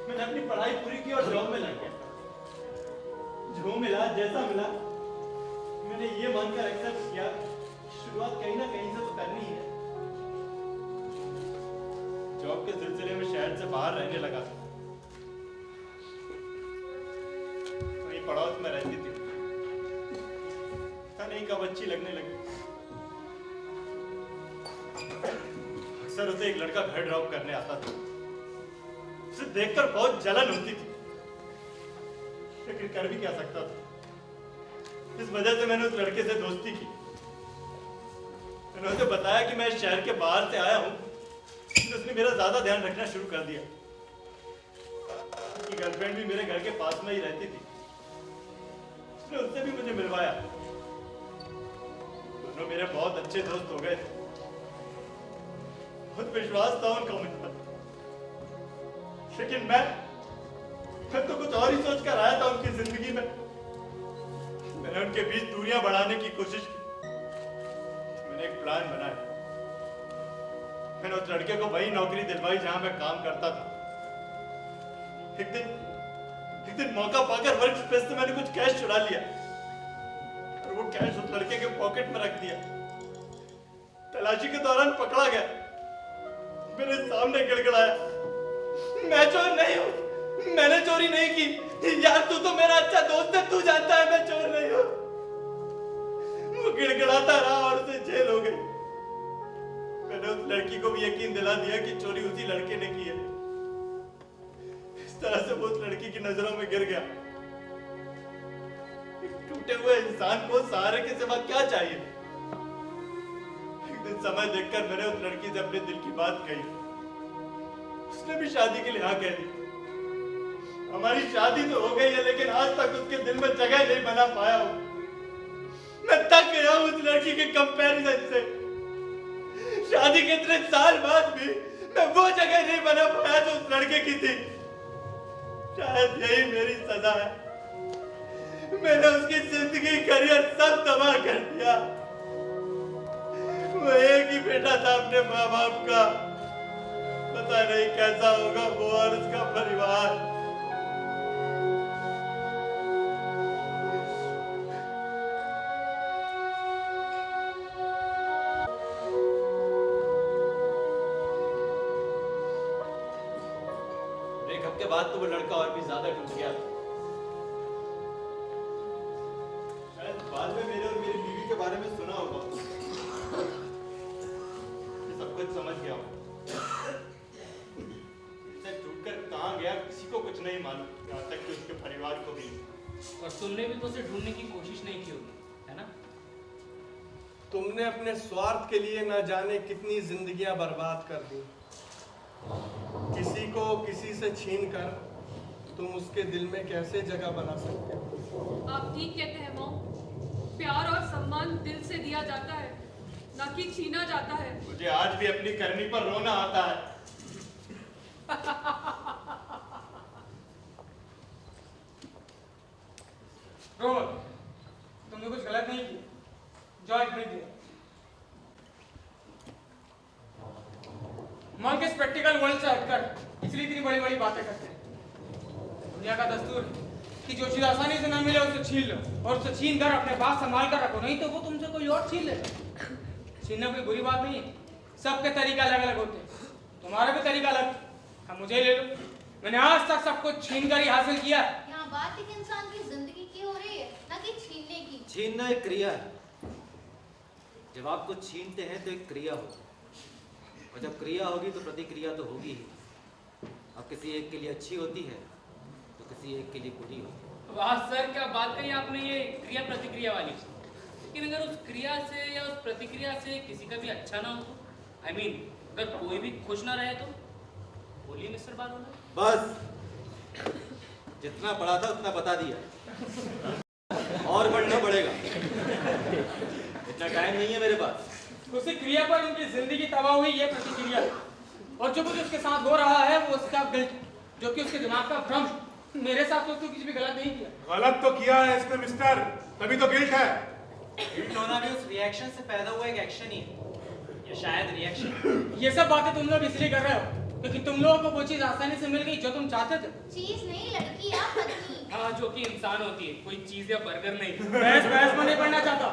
मैंने अपनी पढ़ाई पूरी की और जॉब में लग गया। जो मिला जैसा मिला मैंने ये मानकर एक्सेप्ट किया, शुरुआत कहीं ना कहीं से तो करनी ही है। जॉब के सिलसिले में शहर से बाहर रहने लगा था। वहीं पड़ोस में रहती थी, पता नहीं कब अच्छी लगने लगी। अक्सर उसे एक लड़का घर ड्रॉप करने आता था। उसे देखकर बहुत जलन होती थी, लेकिन कर भी क्या सकता था। इस वजह से मैंने उस लड़के से दोस्ती की। मैंने उसे बताया कि मैं इस शहर के बाहर से आया हूं, तो उसने मेरा ज्यादा ध्यान रखना शुरू कर दिया। उसकी गर्लफ्रेंड भी मेरे घर के पास में ही रहती थी, उसने उससे भी मुझे मिलवाया। दोनों मेरे बहुत अच्छे दोस्त हो गए थे। बहुत विश्वास था उनका मुझ पर, लेकिन मैं तो कुछ और ही सोच कर आया था उनकी जिंदगी में। मैंने उनके बीच दूरियां बढ़ाने की कोशिश की। मैंने एक प्लान बनाया। मैंने उस लड़के को वही नौकरी दिलवाई जहां मैं काम करता था। एक दिन मौका पाकर वर्क स्पेस से मैंने कुछ कैश चुरा लिया और वो कैश उस लड़के के पॉकेट में रख दिया। तलाशी के दौरान पकड़ा गया, मेरे सामने गिड़गिड़ाया, मैं चोर नहीं हूं, मैंने चोरी नहीं की। यार तू तो मेरा अच्छा दोस्त है, तू जानता है मैं चोर नहीं हूं। वो गिड़गिड़ाता रहा और उसे जेल हो गई। मैंने उस लड़की को भी यकीन दिला दिया कि चोरी उसी लड़के ने की है। इस तरह से वो उस लड़की की नजरों में गिर गया। एक टूटे हुए इंसान को सहारे के सिवा क्या चाहिए। एक दिन समय देखकर मैंने उस लड़की से अपने दिल की बात कही। उसने भी शादी के लिए हाँ कह दी। हमारी शादी तो हो गई है, लेकिन आज तक उसके दिल में जगह नहीं बना पाया हूं। मैं थक गया हूं उस लड़की के कंपैरिजन से। शादी के इतने साल बाद भी मैं वो जगह नहीं बना पाया जो उस लड़के की थी। शायद यही मेरी सजा है। मैंने उसकी जिंदगी, करियर सब तबाह कर दिया। वो एक ही बेटा था अपने माँ बाप का, पता नहीं कैसा होगा वो और उसका परिवार। ब्रेकअप के बाद तो वो लड़का और भी ज्यादा टूट गया। शायद बाद में मेरे और मेरी बीवी के बारे में सुना होगा, सब कुछ समझ गया हूँ। टूटकर कहाँ गया किसी को कुछ नहीं मालूम, यहाँ तक कि उसके परिवार को भी। और तुमने भी तो उसे ढूंढने की कोशिश नहीं की होगी, है ना? तुमने अपने स्वार्थ के लिए न जाने कितनी जिंदगियां बर्बाद कर दी। किसी को किसी से छीन कर तुम उसके दिल में कैसे जगह बना सकते हो? आप ठीक कहते हैं मॉम। प्यार और सम्मान दिल से दिया जाता है, ना कि छीना जाता है। मुझे आज भी अपनी करनी पर रोना आता है। रोहन, तुमने कुछ गलत नहीं किया। जॉय खरीद दिया। मन के प्रैक्टिकल वर्ल्ड से हटकर इसलिए इतनी बड़ी बड़ी बातें करते हैं। दुनिया का दस्तूर है कि जो चीज आसानी से ना मिले उसे छीन लो, और उसे छीन कर अपने पास संभाल कर रखो, नहीं तो वो तुमसे कोई और छीन लेगा। छीनना कोई बुरी बात नहीं है, सबके तरीके अलग अलग होते हैं। तुम्हारा भी तरीका अलग, हम मुझे ले लो। मैंने आज तक सब कुछ छीन कर ही हासिल किया। यहाँ बात एक इंसान की जिंदगी की हो रही है, ना कि छीनने की। छीनना एक क्रिया है। जब आप कुछ छीनते हैं तो एक क्रिया होगी, और जब क्रिया होगी तो प्रतिक्रिया तो होगी ही। अब किसी एक के लिए अच्छी होती है तो किसी एक के लिए बुरी होती है। वाह सर, क्या बात कही आपने, ये क्रिया प्रतिक्रिया वाली। लेकिन अगर उस क्रिया से या उस प्रतिक्रिया से किसी का भी अच्छा ना हो तो, I mean, अगर कोई भी खुश ना रहे तो? बोलिए मिस्टर बारोला। बस जितना पढ़ा था उतना बता दिया, और बढ़ना पड़ेगा। इतना टाइम नहीं है मेरे पास। उसी क्रिया पर उनकी जिंदगी तबाह हुई, ये प्रतिक्रिया। और जो कुछ उसके साथ हो रहा है वो उसका गिल्ट, जो कि उसके दिमाग का भ्रम। मेरे साथ तो उसने कुछ भी गलत नहीं किया। गलत तो किया है इसने मिस्टर, तभी तो गिल्ट है। गिल्ट होना भी उस रिएक्शन से पैदा हुआ एक एक्शन ही है, या शायद रिएक्शन। ये सब बातें तुम लोग इसलिए कर रहे हो क्योंकि तुम लोगों को वो चीज आसानी से मिल गई जो तुम चाहते थे। चीज नहीं, लड़की या पत्नी। हाँ, जो कि इंसान होती है, कोई चीज या बर्गर नहीं। बहस में नहीं पढ़ना चाहता,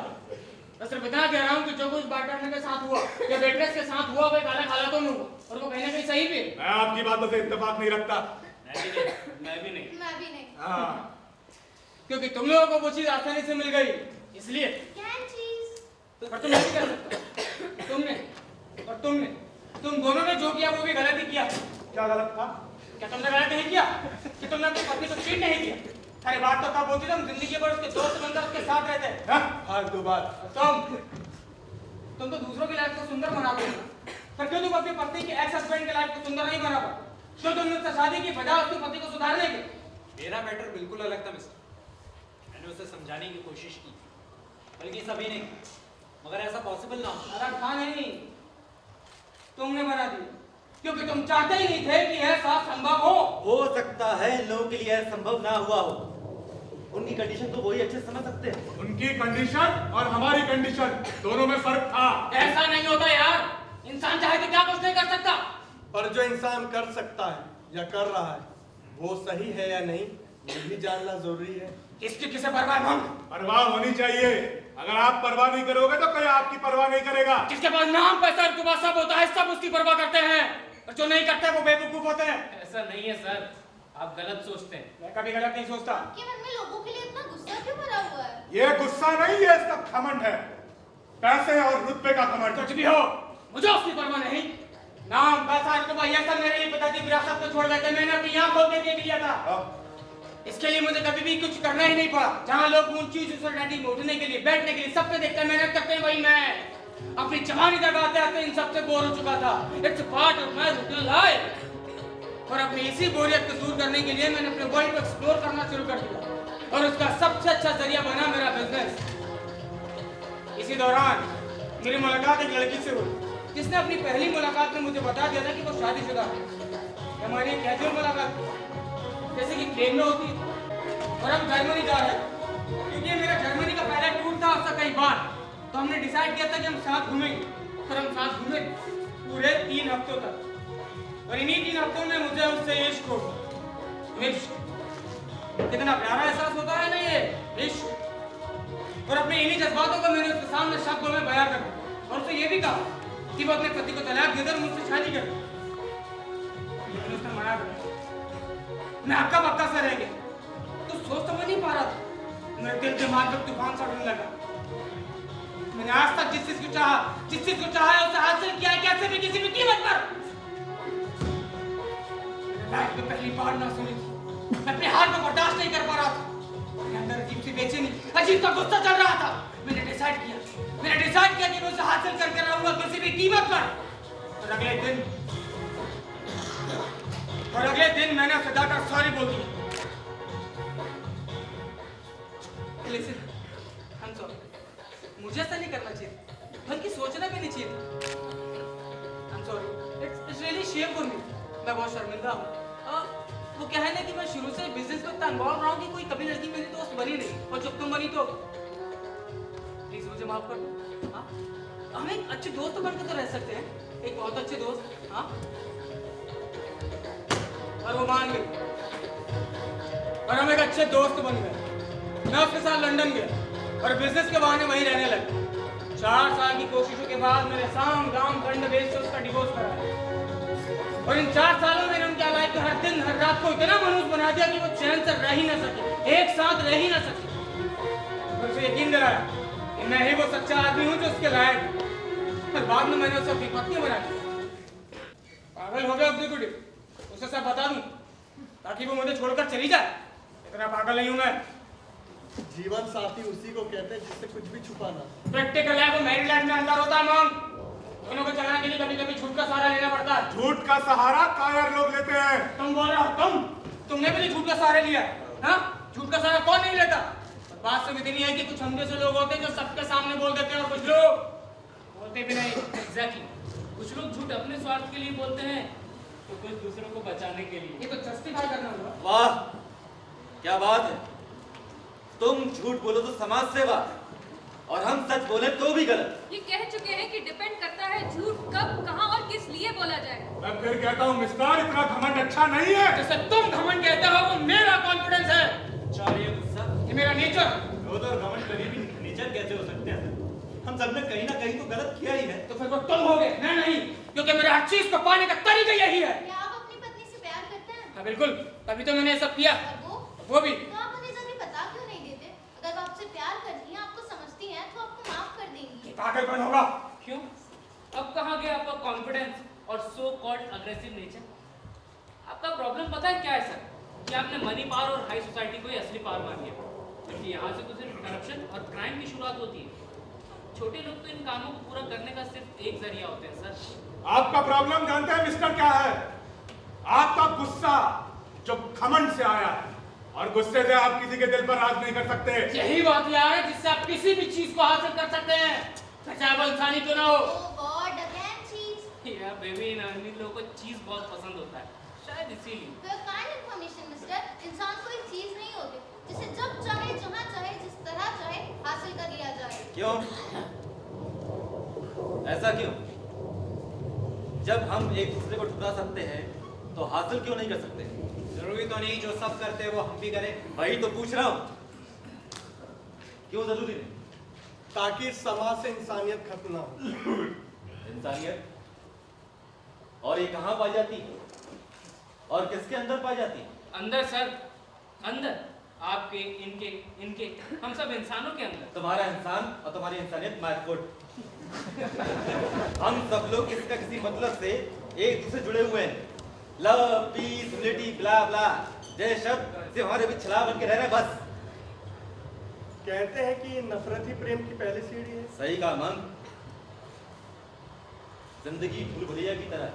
मैं सिर्फ इतना कह रहा हूँ कि जो कुछ बार्टेंडर के साथ हुआ या वेट्रेस के साथ हुआ वो एक अलग हालातों में हुआ, और वो कहीं ना कहीं सही भी है। मैं आपकी बातों से इत्तेफाक नहीं रखता। मैं भी नहीं। मैं भी नहीं। हाँ, क्योंकि तुम लोगों को वो चीज आसानी से मिल गई, इसलिए। कैन चीज। पर तुम नहीं कर सकते। तुम दोनों ने जो किया वो भी गलत ही किया। क्या गलत था? क्या तुमने गलत नहीं किया कि तुमने अपनी पत्नी को चीट नहीं किया? अरे बात तो तब होती तुम जिंदगी भर उसके दोस्त बनकर उसके साथ रहते। फालतू बात। तुम तो दूसरों की लाइफ को सुंदर बनाते हो, पर क्यों तुम अपनी पत्नी की एक्स हस्बैंड की लाइफ को सुंदर नहीं बना पाते? क्यों तुमने उससे शादी की बजाय उसकी पति को सुधारने की? मेरा मैटर बिल्कुल अलग था मिस्टर। मैंने उसे समझाने की कोशिश की, बल्कि सभी ने, मगर ऐसा पॉसिबल ना हो। अरे था नहीं, तुमने बना दिया, क्योंकि तुम चाहते ही नहीं थे कि ऐसा संभव हो। हो सकता है इन लोगों के लिए यह संभव ना हुआ हो, उनकी कंडीशन तो वही अच्छे समझ सकते हैं। उनकी कंडीशन और हमारी कंडीशन दोनों में फर्क था। ऐसा नहीं होता यार, इंसान चाहे तो क्या कुछ नहीं कर सकता। पर जो इंसान कर सकता है या कर रहा है वो सही है या नहीं, ये भी जानना जरूरी है। इसकी किसे परवाह है? परवाह होनी चाहिए। अगर आप परवाह नहीं करोगे तो कोई आपकी परवाह नहीं करेगा। जिसके पास नाम पैसा और तुम्हारा सब होता है, सब उसकी परवाह करते हैं, और जो नहीं करते वो बेवकूफ होते हैं। ऐसा नहीं है सर, आप गलत सोचते हैं। मैं कभी गलत नहीं सोचता। आपके मन में लोगों के लिए इतना गुस्सा क्यों भरा हुआ है? ये गुस्सा नहीं है, इसका घमंड है, पैसे और रुतबे का घमंड। कुछ भी हो, मुझे उसकी परवाह नहीं। नाम पैसा रुतबा ये सब मेरे लिए पिताजी विरासत को छोड़ गए थे, मैंने अपनी आंख खोल के देख लिया था। इसके लिए मुझे कभी भी कुछ करना ही नहीं पड़ा। जहाँ लोग ऊंची सोसाइटी में उठने के लिए, बैठने के लिए, सब पे देखते हैं, मेहनत करते हैं, वही मैं अपनी जवानी तक आते आते इन सबसे बोर हो चुका था। It's part of my routine life. और अपनी इसी बोरियत को दूर करने के लिए मैंने अपने वर्ल्ड को एक्सप्लोर करना शुरू कर दिया, और उसका सबसे अच्छा जरिया बना मेरा बिजनेस। इसी दौरान मेरी मुलाकात एक लड़की से हुई, जिसने अपनी पहली मुलाकात में मुझे बता दिया था कि वो शादीशुदा है। हमारी एक कैजुअल मुलाकात जैसे कि प्लेन में होती है। और हम जर्मनी जा रहे हैं, क्योंकि मेरा जर्मनी का पहला टूर था उसका कई बार, तो हमने डिसाइड किया था कि हम साथ घूमेंगे। और हम साथ घूमे पूरे 3 हफ्तों तक, और इन्हीं 3 हफ्तों में मुझे उससे इश्क हो गया। इश्क कितना प्यारा एहसास होता है ना ये, इश्क। और अपने इन्हीं जज्बातों को मैंने उसके सामने शब्दों में बयां कर दिया, और उसे ये भी कहा कि वो अपने पति को तलाक देकर मुझसे शादी करे। लेकिन उसने मना कर दिया। मैं हक्का बक्का से रह गया। तो सोच तो मैं नहीं पा रहा था, मेरे दिल दिमाग में तूफान सा उठने लगा। मैंने आज तक जिस चीज को चाहा है उसे हासिल किया है, कैसे भी किसी भी कीमत पर। लाइफ में पहली बार ना सुनी थी, मैं अपने हार को बर्दाश्त नहीं कर पा रहा था। मेरे अंदर अजीब सी बेचैनी, अजीब सा गुस्सा चल रहा था। मैंने डिसाइड किया कि मैं उसे हासिल करके रहूंगा किसी भी कीमत पर। और अगले दिन मैंने उसे जाकर सॉरी बोल दिया। बहुत शर्मिंदा हूँ। वो क्या है ना कि मैं शुरू से बिजनेस में इतना इन्वॉल्व रहा हूँ कि कोई कभी लड़की मेरी दोस्त बनी नहीं, और जब तुम बनी तो प्लीज मुझे माफ कर दो। हाँ, हम एक अच्छे दोस्त बनकर तो रह सकते हैं, एक बहुत अच्छे दोस्त। हाँ, और वो मान गई और हम एक अच्छे दोस्त बन गए। मैं उसके साथ लंदन गया और बिजनेस के बहाने वहीं रहने लगा। 4 साल की कोशिशों के बाद मैंने साम गांव दंड भेज से उसका डिवोर्स कराया, और इन 4 सालों में उनकी लाइफ में हर दिन हर रात को इतना मनुष्य बना दिया कि वो चैन से रह ही ना सके, एक साथ रह ही ना सके। और उसे यकीन दिलाया कि मैं ही वो सच्चा आदमी हूँ जो उसके लायक, और बाद में मैंने उसे अपनी पत्नी बना दी। पागल हो गया एग्जीक्यूटिव, उसे सब बता दूं ताकि वो मुझे छोड़कर चली जाए। इतना पागल नहीं हूं मैं। जीवन साथी उसी को कहते हैं जिससे कुछ भी छुपाना। प्रैक्टिकल है, वो मेरी लाइफ में अंदर होता है मॉम। दोनों को चलाने के लिए कभी कभी झूठ का सहारा लेना पड़ता है। झूठ का सहारा कायर लोग लेते हैं। तुम बोल रहे हो, तुमने भी झूठ का सहारा लिया। हाँ, झूठ का सहारा कौन नहीं लेता। और बात सिर्फ इतनी है कि कुछ हम जैसे लोग होते हैं जो सबके सामने बोल देते हैं और कुछ लोग बोलते भी नहीं। एग्जैक्टली, कुछ लोग झूठ अपने स्वार्थ के लिए बोलते हैं तो कुछ दूसरों को बचाने के लिए। ये तो जस्टिफाई करना होगा। वाह क्या बात है, तुम झूठ बोलो तो समाज सेवा, और हम सच बोले तो भी गलत। ये कह चुके हैं कि डिपेंड करता है झूठ कब, कहां और किस लिए बोला जाए। मैं फिर कहता हूँ मिस्टर, इतना घमंड अच्छा नहीं है। जैसे तुम घमंड कहते हो वो मेरा कॉन्फिडेंस है। चार ये गुस्सा, ये मेरा नेचर। क्रोध और घमंड करीबी नेचर कैसे हो सकते हैं? हम सबने कहीं ना कहीं तो गलत किया ही है। तो फिर वो तुम होगे, मैं नहीं, क्योंकि मेरे हर चीज को पाने का तरीका यही है। क्या आप अपनी पत्नी से प्यार करते हैं? हाँ बिल्कुल, तभी तो मैंने ये सब किया। और वो भी। तो आप उन्हें जल्दी बता क्यों नहीं देते? अगर वो आपसे प्यार करती हैं, आपको समझती हैं, तो आपको माफ कर देंगी। पागलपन होगा। क्यों? अब कहाँ गया आपका कॉन्फिडेंस और सो कॉल्ड अग्रेसिव नेचर? आपका प्रॉब्लम पता है क्या है सर? कि आपने मनी पावर और हाई सोसाइटी को ही असली पावर मान लिया, क्योंकि यहाँ से तो सिर्फ करप्शन और क्राइम की शुरुआत होती है। छोटे लोग तो इन कामों को पूरा करने का सिर्फ एक जरिया होते हैं सर। आपका प्रॉब्लम जानते हैं मिस्टर क्या है? आपका गुस्सा जो घमंड से आया है, और गुस्से से आप किसी के दिल पर राज नहीं कर सकते। यही बात यार है जिससे आप किसी भी चीज को हासिल कर सकते हैं, चाहे वो इंसानी क्यों ना हो। Oh God, again cheese. यार बेबी, इन लोगों को चीज बहुत पसंद होता है, शायद इसीलिए। तो kind information, mister. इंसान कोई चीज नहीं होती जिसे जब चाहे, जहाँ चाहे, जिस तरह चाहे हासिल कर लिया जाए। क्यों? ऐसा क्यों? जब हम एक दूसरे को ठुकरा सकते हैं तो हासिल क्यों नहीं कर सकते? जरूरी तो नहीं जो सब करते हैं वो हम भी करें। वही तो पूछ रहा हूं, क्यों जरूरी नहीं? ताकि समाज से इंसानियत खत्म ना हो। इंसानियत? और ये कहाँ पाई जाती है और किसके अंदर पाई जाती है? अंदर सर, अंदर आपके, इनके, इनके, हम सब इंसानों के अंदर। तुम्हारा इंसान और तुम्हारी इंसानियत माय फुट। हम सब लोग किसी का किसी मतलब से एक दूसरे जुड़े हुए हैं। लव, पीस, यूनिटी, ब्ला ब्ला जैसे शब्द से हमारे बीच छला बन के रह रहे बस। कहते हैं कि नफरत ही प्रेम की पहली सीढ़ी है। सही कहा मंग। जिंदगी भूल भुलैया की तरह,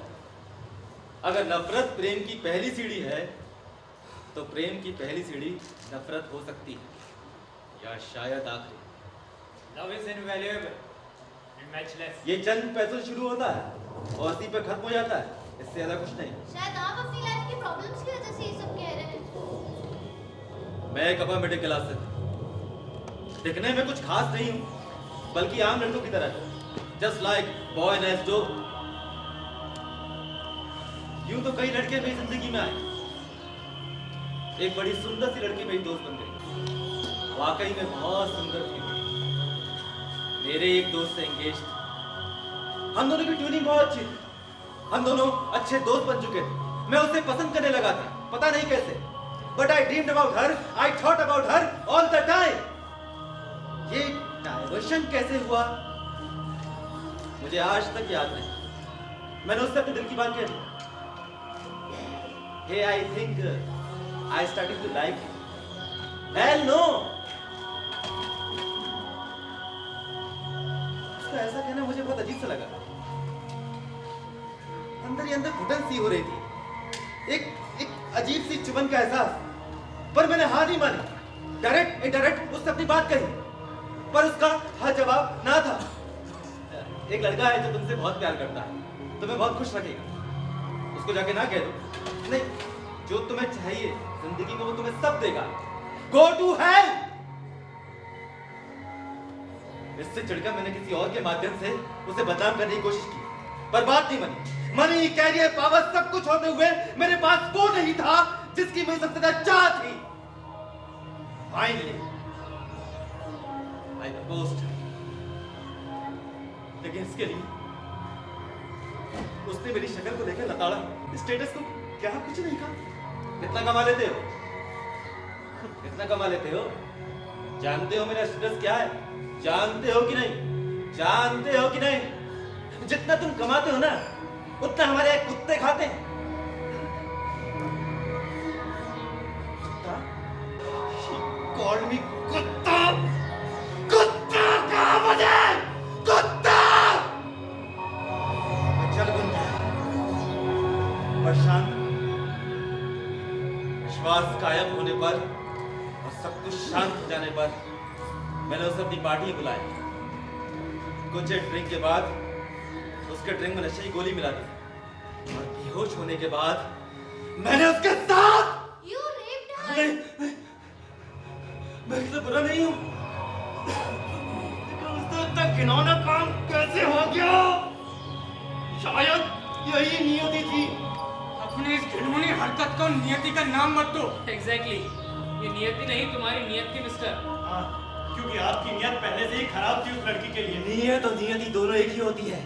अगर नफरत प्रेम की पहली सीढ़ी है तो प्रेम की पहली सीढ़ी नफरत हो सकती है, या शायद आखिरी। Love is invaluable and matchless. ये चंद पैसों से शुरू होता है और इसी पे खत्म हो जाता है, इससे ज्यादा कुछ नहीं। शायद आप अपनी लाइफ की प्रॉब्लम्स की वजह से ये सब कह रहे हैं। मैं एक अपर मिडिल क्लास से दिखने में कुछ खास नहीं हूँ, बल्कि आम लड़कों की तरह, just like boy next door. यूं तो कई लड़के मेरी जिंदगी में आए, एक बड़ी सुंदर सी लड़की मेरी दोस्त बन गई, वाकई में बहुत सुंदर थी। मेरे एक दोस्त से एंगेज थी, हम दोनों की ट्यूनिंग बहुत अच्छी थी, हम दोनों अच्छे दोस्त बन चुके थे। मैं उसे पसंद करने लगा था, पता नहीं कैसे, but I dreamed about her, I thought about her all the time. ये डाइवर्शन कैसे हुआ मुझे आज तक याद नहीं। मैंने उससे अपने दिल की बात कह दी, Hey, I think I started to like you. Hell no! उसका ऐसा कहना मुझे बहुत अजीब सा लगा। अंदर ही अंदर घुटन सी हो रही थी, एक अजीब सी चुभन का एहसास। पर मैंने हार नहीं मानी, डायरेक्ट इनडायरेक्ट उससे अपनी बात कही, पर उसका हाँ जवाब ना था। एक लड़का है जो तुमसे बहुत प्यार करता है, तुम्हें बहुत खुश रखेगा, उसको जाके ना कह दो। नहीं, जो तुम्हें चाहिए जिंदगी में वो तुम्हें सब देगा। Go to hell. इससे चढ़कर मैंने किसी और के माध्यम से उसे बदनाम करने की कोशिश की, पर बात नहीं बनी। मनी, कैरियर, पावर सब कुछ होते हुए मेरे पास वो नहीं था जिसकी मुझे सबसे ज्यादा चाह थी। फाइनली आई प्रपोज्ड, लेकिन इसके लिए उसने मेरी शक्ल को लेकर लताड़ा, स्टेटस को क्या कुछ नहीं कहा। कितना कमा लेते हो? कितना कमा लेते हो? जानते हो मेरा स्टेटस क्या है? जानते हो कि नहीं? जानते हो कि नहीं? जितना तुम कमाते हो ना, उतना हमारे कुत्ते खाते हैं। कुत्ता? She called me कुत्ता। कुत्ता कहा मुझे? कुत्ता! मैं चल बन गया, पर शांत। विश्वास कायम होने पर और सब कुछ शांत हो जाने पर मैंने उसे अपनी पार्टी में बुलाया। कुछ ड्रिंक के बाद उसके ड्रिंक में नशे की गोली मिला दी और बेहोश होने के बाद मैंने उसके साथ You raped her. नहीं, मैं इतना बुरा नहीं हूँ, लेकिन उससे इतना घिनौना काम कैसे हो गया? शायद यही नियति थी। अपनी इस घिनौनी हरकत को नियति का नाम मत दो। एग्जैक्टली, ये नियति नहीं तुम्हारी नियत थी मिस्टर। हाँ, क्योंकि आपकी नियत पहले से ही खराब थी उस लड़की के लिए। नियत और नियति दोनों एक ही होती है,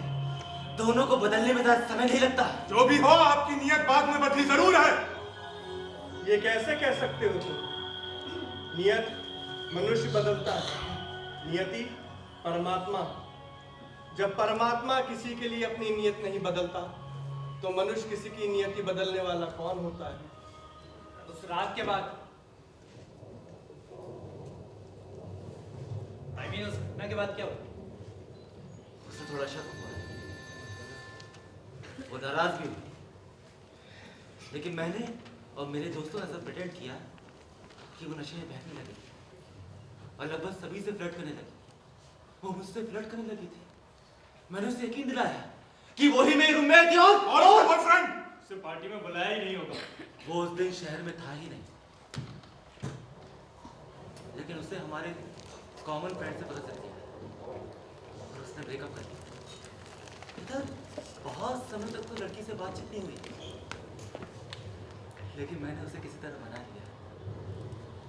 दोनों को बदलने में ज्यादा समय नहीं लगता। जो भी हो, आपकी नियत बाद में बदली जरूर है। ये कैसे कह सकते हो तुम? नियत मनुष्य बदलता है, नियति परमात्मा। जब परमात्मा किसी के लिए अपनी नियत नहीं बदलता, तो मनुष्य किसी की नियति बदलने वाला कौन होता है? उस रात के बाद, उस घटना के बाद क्या हुआ? उसे थोड़ा शक हुआ, वो नाराज भी हुई, लेकिन मैंने और मेरे दोस्तों ने ऐसा प्रिटेंड किया कि वो नशे में बहने लगी और लगभग सभी से फ्लर्ट करने लगी। वो मुझसे फ्लर्ट करने लगी थी। मैंने उसे यकीन दिलाया कि वही मेरी रूममेट थी और बॉयफ्रेंड उसे पार्टी में बुलाया ही नहीं होगा। वो उस दिन शहर में था ही नहीं, लेकिन उसे हमारे कॉमन फ्रेंड से पता चल गया और उसने ब्रेकअप कर दिया। इधर बहुत समय तक तो लड़की से बातचीत नहीं हुई, लेकिन मैंने उसे किसी तरह मना लिया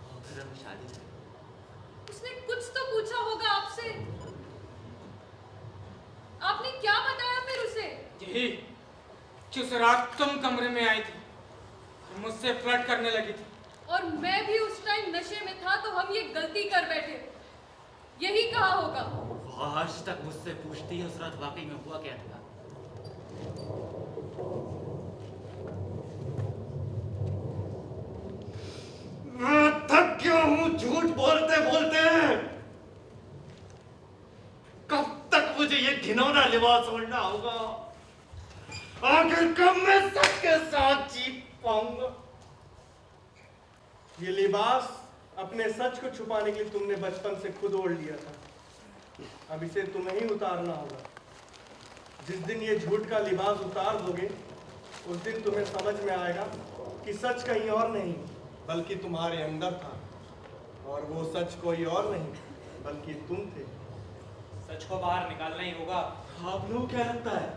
और फिर हम शादी की। उसने कुछ तो पूछा होगा आपसे, आपने क्या बताया फिर उसे? यही कि उस रात तुम कमरे में आई थी, मुझसे फ्लर्ट करने लगी थी, और मैं भी उस टाइम नशे में था, तो हम ये गलती कर बैठे, यही कहा होगा। वो आज तक मुझसे पूछती है उस रात वाकई में हुआ क्या था। मैं थक गया हूँ झूठ बोलते बोलते। कब तक मुझे ये घिनौना लिबास ओढ़ना होगा? आखिर कब मैं सच के साथ जी पाऊंगा? ये लिबास अपने सच को छुपाने के लिए तुमने बचपन से खुद ओढ़ लिया था। अब इसे तुम्हें ही उतारना होगा। जिस दिन ये झूठ का लिबास उतार दोगे, उस दिन तुम्हें समझ में आएगा कि सच कहीं और नहीं बल्कि तुम्हारे अंदर था, और वो सच कोई और नहीं बल्कि तुम थे। सच को बाहर निकालना ही होगा। आप लोग क्या लगता है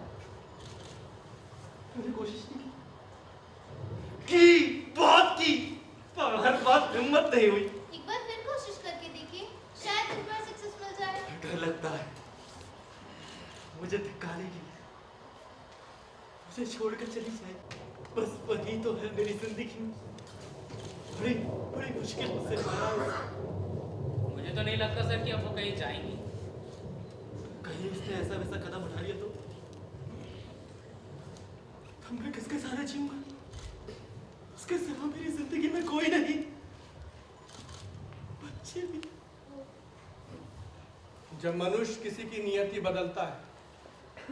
मैंने कोशिश नहीं की, बात की, पर हर बात हिम्मत नहीं हुई। एक बार फिर कोशिश करके देखिए, शायद तुम्हें सक्सेस मिल जाए। डर लगता है मुझे धिक्कारेगी, मुझे छोड़कर चली जाए, बस वही तो है मेरी जिंदगी में। बड़ी बड़ी मुश्किल से मुझे तो नहीं लगता सर कि अब वो कहीं जाएंगी। कहीं उसने ऐसा वैसा कदम उठा लिया तो मैं किसके सहारे जीऊंगा? उसके सिवा मेरी जिंदगी में कोई नहीं, बच्चे भी। जब मनुष्य किसी की नियति बदलता है,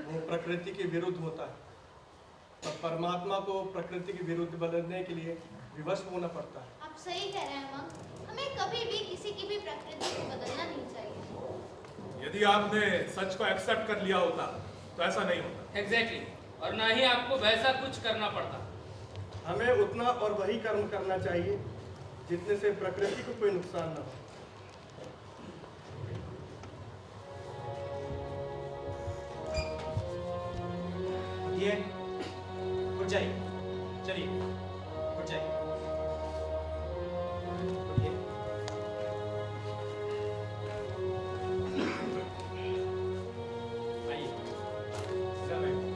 वो प्रकृति के विरुद्ध होता है, तब परमात्मा को प्रकृति के विरुद्ध बदलने के लिए विवश होना पड़ता है। आप सही कह रहे हैं माँ, हमें कभी भी किसी की भी प्रकृति को बदलना नहीं चाहिए। यदि आपने सच को एक्सेप्ट कर लिया होता तो ऐसा नहीं होता। एग्जैक्टली, और ना ही आपको वैसा कुछ करना पड़ता। हमें उतना और वही कर्म करना चाहिए जितने से प्रकृति को कोई नुकसान ना हो। ये उठ जाइए, चलिए उठ जाइए। उठिए। आइए, इधर बैठिए।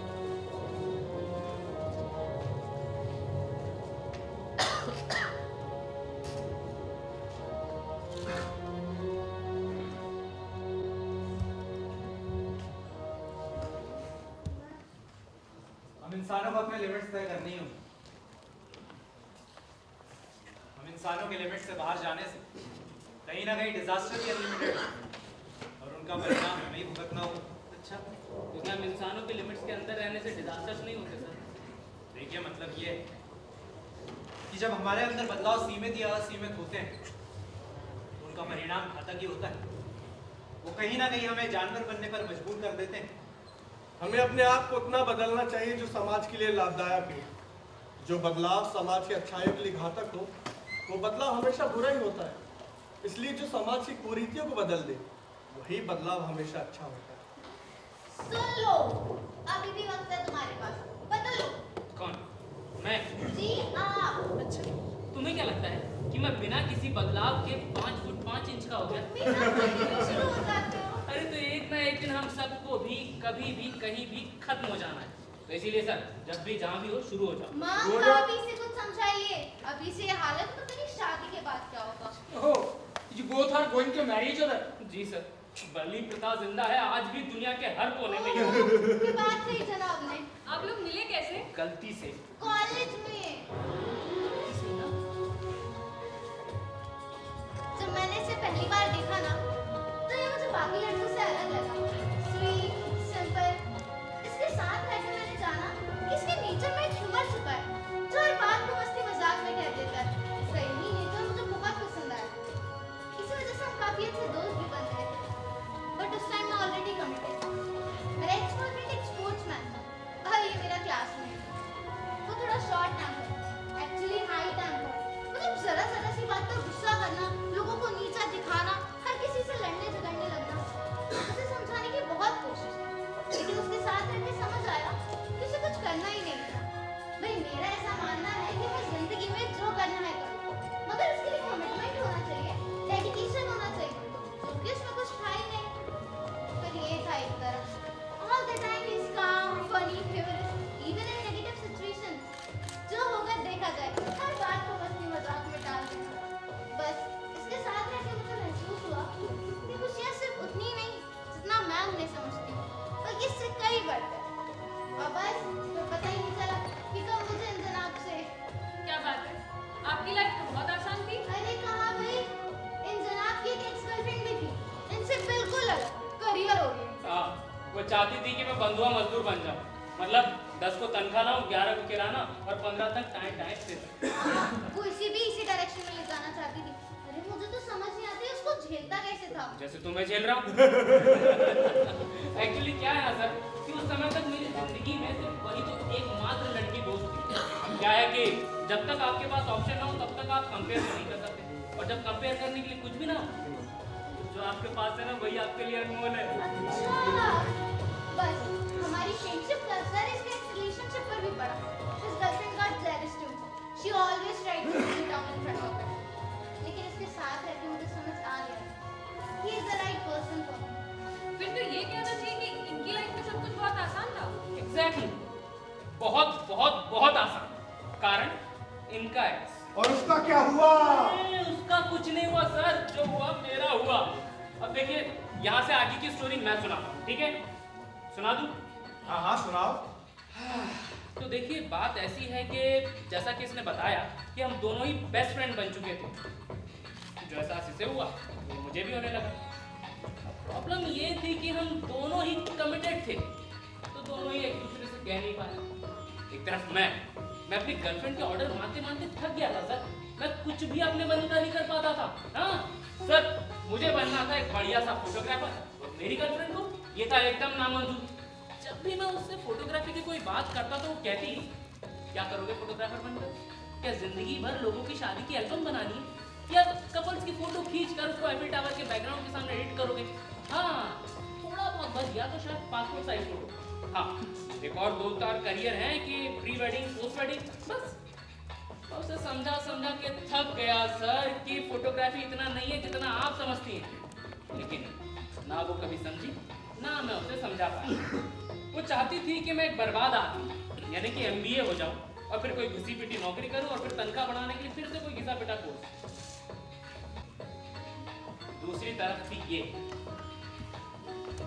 हम इंसानों को अपने लिमिट्स तय करनी होंगी। हम इंसानों के लिमिट से बाहर जाने से कहीं ना कहीं डिजास्टर भी अनलिमिटेड और उनका परिणाम हमें ही भुगतना होगा। अच्छा, क्योंकि हम इंसानों के लिमिट्स के अंदर रहने से डिजास्टर्स नहीं होते सर। देखिए, मतलब ये है कि जब हमारे अंदर बदलाव सीमित या असीमित होते हैं तो उनका परिणाम घातक ही होता है। वो कहीं ना कहीं हमें जानवर बनने पर मजबूर कर देते हैं। हमें अपने आप को उतना बदलना चाहिए जो समाज के लिए लाभदायक हो। जो बदलाव समाज की अच्छाइयों के लिए घातक हो, वो बदलाव हमेशा बुरा ही होता है। इसलिए जो समाज की कुरीतियों को बदल दे, वही बदलाव हमेशा अच्छा होता है। सुन लो, अभी भी वक्त है तुम्हारे पास, बदलो। कौन? मैं? जी आप। अच्छा, तुम्हें क्या लगता है कि मैं बिना किसी बदलाव के 5 फुट 5 इंच का हो गया? बिना कोई शुरू हो जाते हो। अरे तो एक ना एक दिन हम सबको भी कभी भी कहीं भी खत्म हो जाना है। तो इसीलिए सर, जब भी जहाँ भी हो शुरू हो जाओ। माँ हो का जाओ। अभी से कुछ समझाइए। अभी से ये हालत तो तेरी शादी के बाद क्या होगा? Oh, you both are going to marry each other? जी सर, बलि प्रथा जिंदा है आज भी दुनिया के हर कोने में। ये बात कही जनाब ने। आप लोग मिले कैसे? गलती से। कॉलेज में जब मैंने इसे पहली बार देखा ना, तो ये मुझे बाकी लड़कों से अलग लगा। Sweet, simple. इसके साथ रहकर मैंने जाना कि इसके नेचर में एक ह्यूमर छुपा है, जो हर बात को मस्ती मजाक में कह देता है। इसका यही नेचर मुझे बहुत पसंद आया। इसी वजह से हम काफी अच्छे दोस्त भी बन गए थे। बट उस टाइम मैं ऑलरेडी कमिटेड। मेरा एक्स बॉयफ्रेंड एक स्पोर्ट्समैन था और ये मेरा क्लासमेट। वो थोड़ा short temper, actually high temper. मतलब जरा जरा सी बात पर गुस्सा करना, लोगों को नीचा दिखाना, हर किसी से लड़ने झगड़ने लगना। उसे समझाने की बहुत कोशिश की, लेकिन उसके साथ रहकर समझ आया कि उसे कुछ करना ही नहीं था। भाई मेरा ऐसा मानना है कि मैं जिंदगी में जो करना है करूँ, मगर उसके लिए कमिटमेंट होना चाहिए, डेडिकेशन होना चाहिए, क्योंकि उसमें कुछ था ही नहीं। पर ये था एक तरफ। All the time he's calm, funny, humorous, even in negative situations. जो होगा देखा जाएगा। हर बात को मस्ती मजाक में डाल देना। बस इसके साथ रहकर मुझे महसूस हुआ कि खुशियाँ सिर्फ उतनी ही नहीं जितना मैं उन्हें समझती हूँ, बल्कि इससे कई बढ़कर। और बस तो पता ही नहीं चला कि कब मुझे इन जनाब से। क्या बात है? आपकी लाइफ तो बहुत आसान थी। अरे कहाँ भाई, इन जनाब की एक एक्स गर्लफ्रेंड भी थी, इनसे बिल्कुल अलग करियर हो गया। हाँ, वो चाहती थी कि मैं बंधुआ मजदूर बन जाऊं। मतलब 10 को तनख्वाह लाऊं, 11 को किराना और 15 तक टाइम टाइम से। वो इसी डायरेक्शन में ले जाना चाहती थी। अरे मुझे तो समझ नहीं आती उसको झेलता कैसे था। जैसे तुम्हें झेल रहा हूँ। एक्चुअली क्या है ना सर, कि उस समय तक मेरी जिंदगी में सिर्फ वही तो एकमात्र लड़की दोस्त थी। क्या है कि जब तक आपके पास ऑप्शन ना हो तब तक आप कंपेयर नहीं कर सकते, और जब कंपेयर करने के लिए कुछ भी ना हो, जो आपके पास है ना वही आपके लिए अनमोल है। अच्छा, बस हमारी फ्रेंडशिप का असर इसके रिलेशनशिप पर भी पड़ा। His girlfriend got jealous too. She always tried to put it down in front of him. लेकिन इसके साथ रहकर मुझे समझ आ गया he is the right person for me. फिर तो ये कहना चाहिए कि इनकी लाइफ में सब कुछ बहुत आसान था। एग्जैक्टली, बहुत बहुत बहुत आसान। कारण इनका एक्स। और उसका क्या हुआ? उसका कुछ नहीं हुआ सर, जो हुआ मेरा हुआ। अब देखिए, यहाँ से आगे की स्टोरी मैं सुनाता हूँ, ठीक है? सुना दूँ? हाँ हाँ सुनाओ। तो देखिए, बात ऐसी है कि जैसा कि इसने बताया कि हम दोनों ही बेस्ट फ्रेंड बन चुके थे। जो एहसास इसे हुआ वो मुझे भी होने लगा। प्रॉब्लम ये थी कि हम दोनों ही कमिटेड थे, तो दोनों ही एक दूसरे से कह नहीं पाए। एक तरफ मैं अपनी गर्लफ्रेंड के ऑर्डर मानते मानते थक गया था सर। मैं कुछ भी अपने मन का नहीं कर पाता था। हाँ सर, मुझे बनना था एक बढ़िया सा फोटोग्राफर, और मेरी गर्लफ्रेंड को ये था एकदम नामंजूर। जब भी मैं उससे फोटोग्राफी की कोई बात करता तो वो कहती, क्या करोगे फोटोग्राफर बनकर? क्या जिंदगी भर लोगों की शादी की एल्बम बनानी है, या कपल्स की फोटो खींच कर उसको एफिल टावर के बैकग्राउंड के सामने एडिट करोगे? हाँ, थोड़ा बहुत बच गया तो शायद पासपोर्ट साइज फोटो। हाँ, एक और 2-4 करियर है कि प्री वेडिंग, पोस्ट वेडिंग, बस। तो उसे समझा समझा के थक गया सर कि फोटोग्राफी इतना नहीं है जितना आप समझती हैं। लेकिन ना वो कभी समझी, ना मैं उसे समझा पाया। वो चाहती थी कि मैं एक बर्बाद आदमी, यानी कि MBA हो जाऊं और फिर कोई घिसी पिटी नौकरी करूं और फिर तनख्वाह बढ़ाने के लिए फिर से कोई घिसा पिटा कोर्स। दूसरी तरफ थी ये,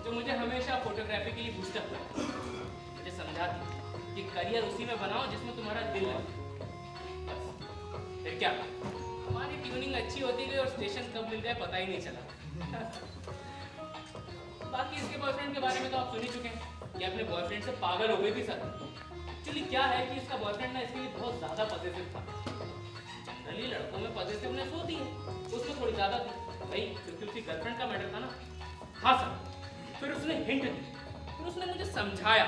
जो मुझे हमेशा फोटोग्राफी के लिए बूस्टअप करती, मुझे समझाती कि करियर उसी में बनाओ जिसमें तुम्हारा दिल है। बस, फिर क्या, हमारी ट्यूनिंग अच्छी होती गई और स्टेशन कब मिल गए पता ही नहीं चला। बाकी इसके बॉयफ्रेंड के बारे में तो आप सुन ही चुके हैं कि अपने बॉयफ्रेंड से पागल हो गई थी सर। एक्चुअली क्या है कि इसका बॉयफ्रेंड ना इसके लिए बहुत ज्यादा पॉजिटिव था। जनरली लड़कों में पॉजिटिवनेस होती है, उसमें थोड़ी ज्यादा थी भाई, क्योंकि उसकी गर्लफ्रेंड का मैटर था ना। हाँ सर, फिर उसने हिंट दी, फिर उसने मुझे समझाया,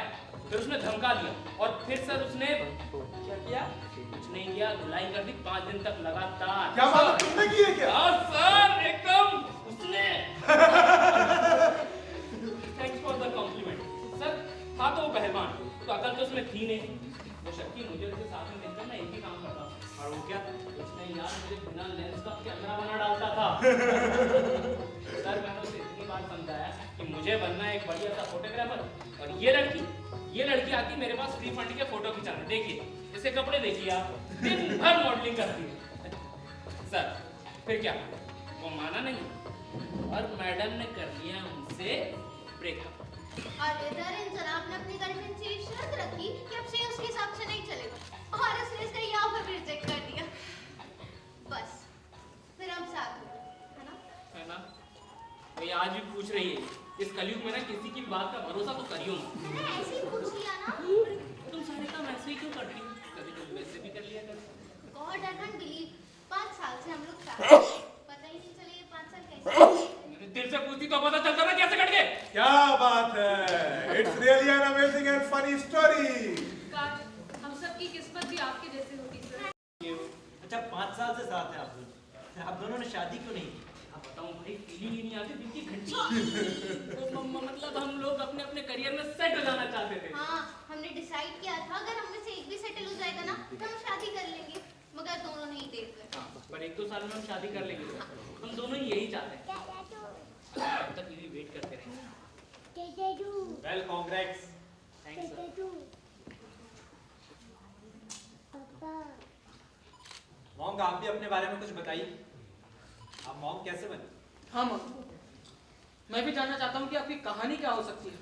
फिर उसने धमका दिया और फिर सर उसने क्या किया? कुछ नहीं किया, धुलाई कर दी 5 दिन तक लगातार। क्या बात तुमने की है क्या? हाँ सर, एकदम उसने। Thanks for the compliment sir. था तो वो पहलवान, तो अकल तो उसमें थी नहीं। वो शक्ति मुझे उसके साथ में मिलकर ना एक ही काम करता, और वो क्या? कुछ नहीं यार, मुझे बिना लेंस का कैमरा बना डालता था। सर मैंने उसे इतनी बार समझाया कि मुझे बनना एक बढ़िया सा फोटोग्राफर, और ये लड़की आती मेरे पास फ्री फंड के फोटो खिंचाने। देखिए इसे कपड़े देखिए आप, दिन भर मॉडलिंग करती है। सर फिर क्या, वो माना नहीं और मैडम ने कर दिया उनसे ब्रेकअप। और इधर इन जनाब ने अपनी गर्लफ्रेंड से ये शर्त रखी कि अब से उसके हिसाब से नहीं चलेगा, और उसने इसका ये ऑफर भी रिजेक्ट कर दिया। बस फिर हम साथ हो गए, है ना? तो ये आज भी पूछ रही है, इस कलयुग में ना किसी की बात का भरोसा तो करियो मत। मैंने ऐसे ही पूछ लिया ना। तुम सारे काम ऐसे ही क्यों करती हो? कभी कभी वैसे भी कर लिया कर। God, I can't believe 5 साल से हम लोग साथ हैं। पता ही नहीं चले ये 5 साल कैसे। मेरे दिल से पूछती तो पता चलता ना कैसे कट गए। क्या बात है, it's really an amazing and funny story. काश हम सब की किस्मत भी आपके जैसे होती सर। अच्छा 5 साल से साथ हैं आप लोग, फिर आप दोनों ने शादी क्यों नहीं की? आप बताऊं भाई, फीलिंग ही नहीं आती दिल की घंटी। तो मतलब हम लोग अपने अपने करियर में सेट हो जाना चाहते थे। हाँ, हमने डिसाइड किया था अगर हम में से एक भी सेटल हो जाएगा ना तो हम शादी कर लेंगे, मगर दोनों नहीं देख रहे। हाँ, पर 1-2 साल में हम शादी कर लेंगे। हम दोनों यही चाहते हैं, तब तक यही वेट करते रहेंगे। Well congrats. Thanks sir. मॉन्ग आप भी अपने बारे में कुछ बताइए, आप मॉन्ग कैसे बने? हाँ मॉन्ग, मैं भी जानना चाहता हूँ कि आपकी कहानी क्या हो सकती है।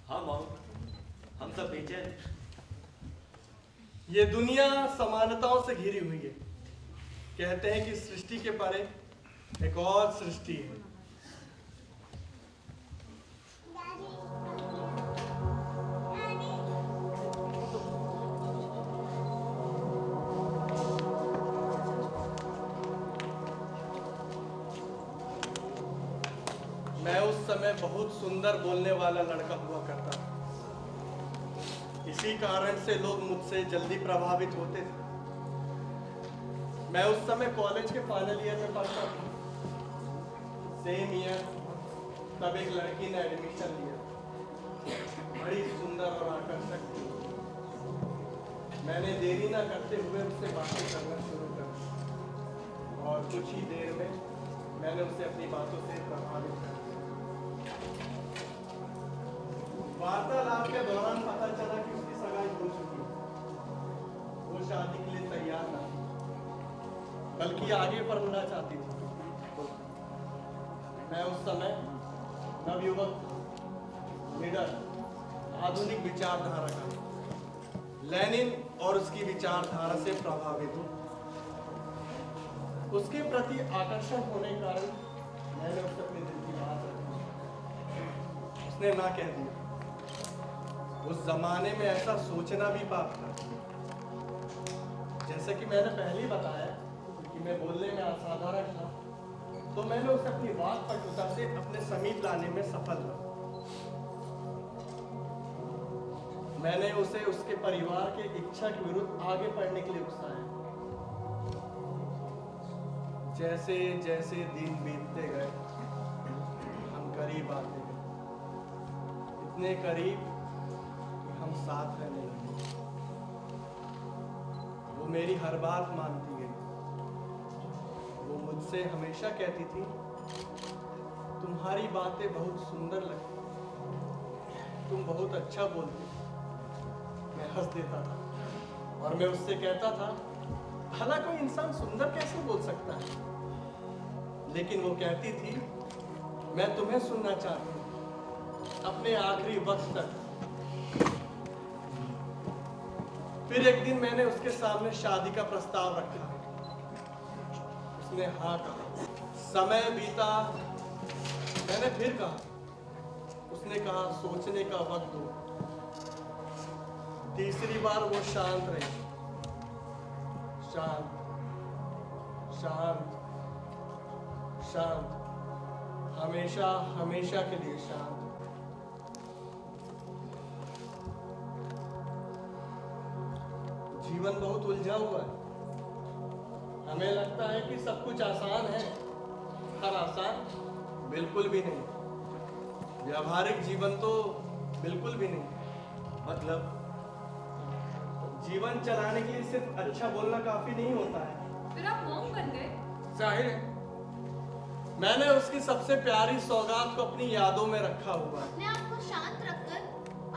हाँ मॉन्ग, हम सब बेचैन। ये दुनिया समानताओं से घिरी हुई है। कहते हैं कि सृष्टि के परे एक और सृष्टि है। मैं उस समय बहुत सुंदर बोलने वाला लड़का हुआ करता था। इसी कारण से लोग मुझसे जल्दी प्रभावित होते थे। मैं उस समय कॉलेज के फाइनल ईयर में पढ़ता था। सेम ईयर तब एक लड़की ने एडमिशन लिया, बड़ी सुंदर और आकर्षक थी। मैंने देरी ना करते हुए उससे बातें करना शुरू कर दी और कुछ ही देर में मैंने उसे अपनी बातों से प्रभावित कर दिया। वार्तालाप के दौरान पता चला कि उसकी सगाई हो चुकी है। वो शादी के लिए तैयार ना थी, बल्कि आगे बढ़ना चाहती थी। मैं उस समय नवयुवक, निडर, आधुनिक विचारधारा का लेनिन और उसकी विचारधारा से प्रभावित हूँ। उसके प्रति आकर्षण होने के कारण मैंने उससे अपने दिल की बात रखी। उसने ना कह दिया। उस जमाने में ऐसा सोचना भी पाप था। जैसे कि मैंने पहले ही बताया कि मैं बोलने में असाधारण था, तो मैंने उसे अपनी वाक्पटुता से अपने समीप लाने में सफल रहा। मैंने उसे उसके परिवार के इच्छा के विरुद्ध आगे बढ़ने के लिए उकसाया। जैसे जैसे दिन बीतते गए हम करीब आते गए, इतने करीब कि हम साथ रहने लगे। वो मेरी हर बात मानती गई। वो मुझसे हमेशा कहती थी, तुम्हारी बातें बहुत सुंदर लगती, तुम बहुत अच्छा बोलते। मैं हंस देता था और मैं उससे कहता था, भला कोई इंसान सुंदर कैसे बोल सकता है? लेकिन वो कहती थी, मैं तुम्हें सुनना चाहती हूँ अपने आखिरी वक्त तक। फिर एक दिन मैंने उसके सामने शादी का प्रस्ताव रखा। उसने हाँ कहा। समय बीता, मैंने फिर कहा। उसने कहा, सोचने का वक्त दो। तीसरी बार वो शांत रही, शांत शांत शांत, हमेशा हमेशा के लिए शांत। जीवन बहुत उलझा हुआ है। हमें लगता है कि सब कुछ आसान है, पर आसान बिल्कुल भी नहीं। व्यावहारिक जीवन तो बिल्कुल भी नहीं। मतलब जीवन चलाने के लिए सिर्फ अच्छा बोलना काफी नहीं होता है। फिर आप मॉन्क बन गए? जाहिर है, मैंने उसकी सबसे प्यारी सौगात को अपनी यादों में रखा हुआ है। अपने आप को शांत रखकर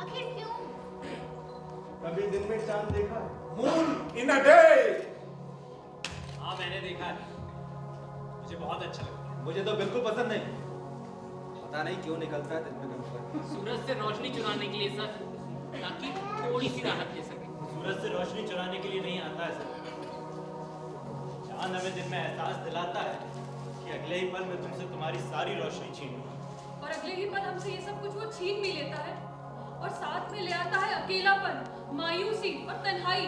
आखिर क्यों? कभी दिन में चांद देखा है? Moon in a day. हाँ मैंने देखा है, मुझे बहुत अच्छा लगता है। मुझे तो बिल्कुल पसंद नहीं, पता नहीं क्यों निकलता है दिन में कभी। सूरज से रोशनी चुराने के लिए सर, ताकि थोड़ी सी राहत दे सके। सूरज से रोशनी चुराने के लिए नहीं आता है सर। चांद हमें दिन में एहसास दिलाता है कि अगले ही पल में तुमसे तुम्हारी सारी रोशनी छीन लूं। और अगले ही पल हमसे ये सब कुछ वो छीन भी लेता है और साथ में ले आता है अकेलापन, मायूसी और तन्हाई।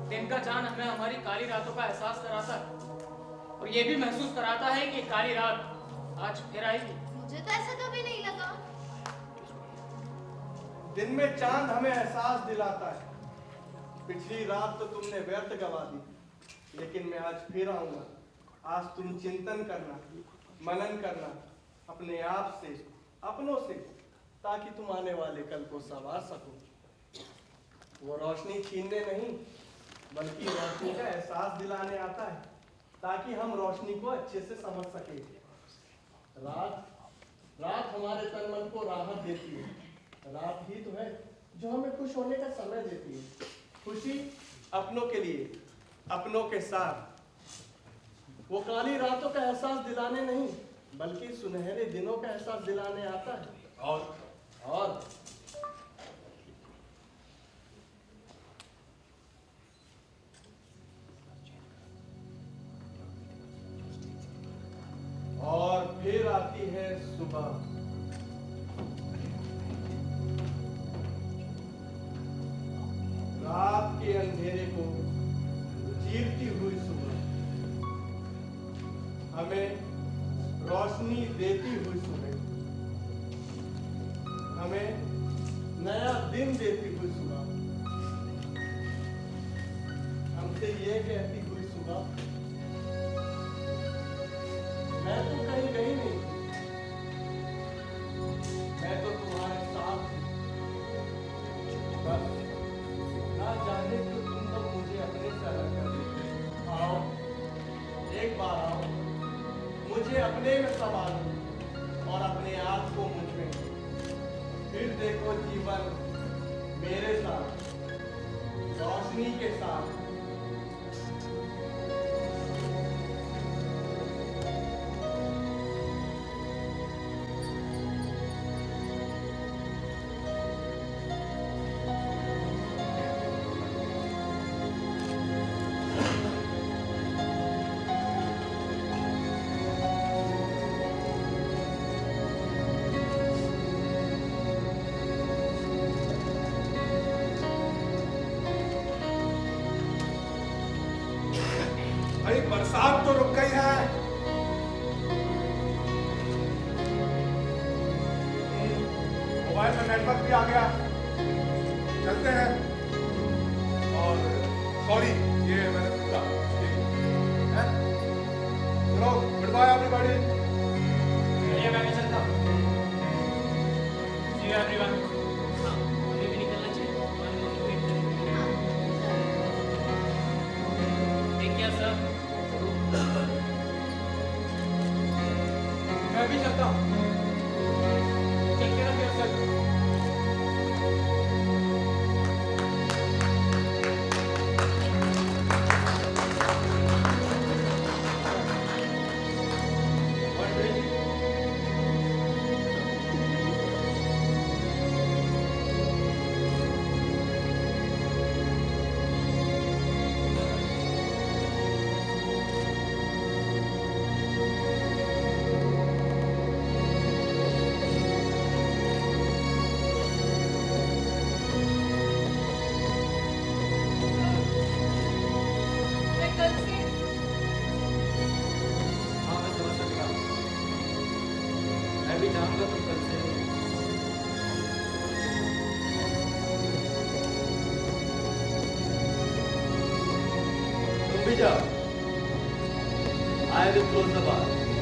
दिन का चांद हमें हमारी काली रातों का एहसास कराता है और ये भी महसूस कराता है कि काली रात आज फिर आएगी। मुझे तो ऐसा कभी नहीं लगा। दिन में चांद हमें एहसास दिलाता है, पिछली रात तो तुमने व्यर्थ गवा दी, लेकिन मैं आज फिर आऊंगा। आज तुम चिंतन करना, मनन करना अपने आप से, अपनों से, ताकि तुम आने वाले कल को संवार सको। वो रोशनी छीनने नहीं, बल्कि रोशनी का एहसास दिलाने आता है, ताकि हम रोशनी को अच्छे से समझ सके। रात हमारे तन मन को राहत देती है। रात ही तो है जो हमें खुश होने का समय देती है। खुशी अपनों के लिए, अपनों के साथ। वो काली रातों का एहसास दिलाने नहीं, बल्कि सुनहरे दिनों का एहसास दिलाने आता है। और फिर आती है सुबह। रात के अंधेरे को चीरती हुई सुबह, हमें रोशनी देती हुई सुबह, हमें नया दिन देती हुई सुबह, हमसे ये कहती हुई सुबह, मैं तो कहीं गई नहीं, मैं तो तुम्हारे साथ हूं। बस ना जाने क्यों तुम लोग मुझे अपने से अलग कर देते। आओ, एक बार आओ, मुझे अपने में समा लो और अपने आप को मुझ में। फिर देखो जीवन मेरे साथ, रोशनी के साथ। भाई बरसात तो रुक गई है। मोबाइल में नेटवर्क भी आ गया। चलते हैं। और सॉरी, ये मैंने भूला। हैं? चलो, गुड बाय एवरीबॉडी। चलिए मैं भी चलता हूँ। See you everyone. हाँ, हमें भी निकलना चाहिए। हमारी मम्मी वेट कर रही है। हाँ, Take care, sir. मैं भी चलता हूँ। Take care of yourself. One drink. मैं कल से हाँ मैं समझ सकता हूँ। मैं भी चाहूँगा तुम कल से तुम भी जाओ। I will close the bar.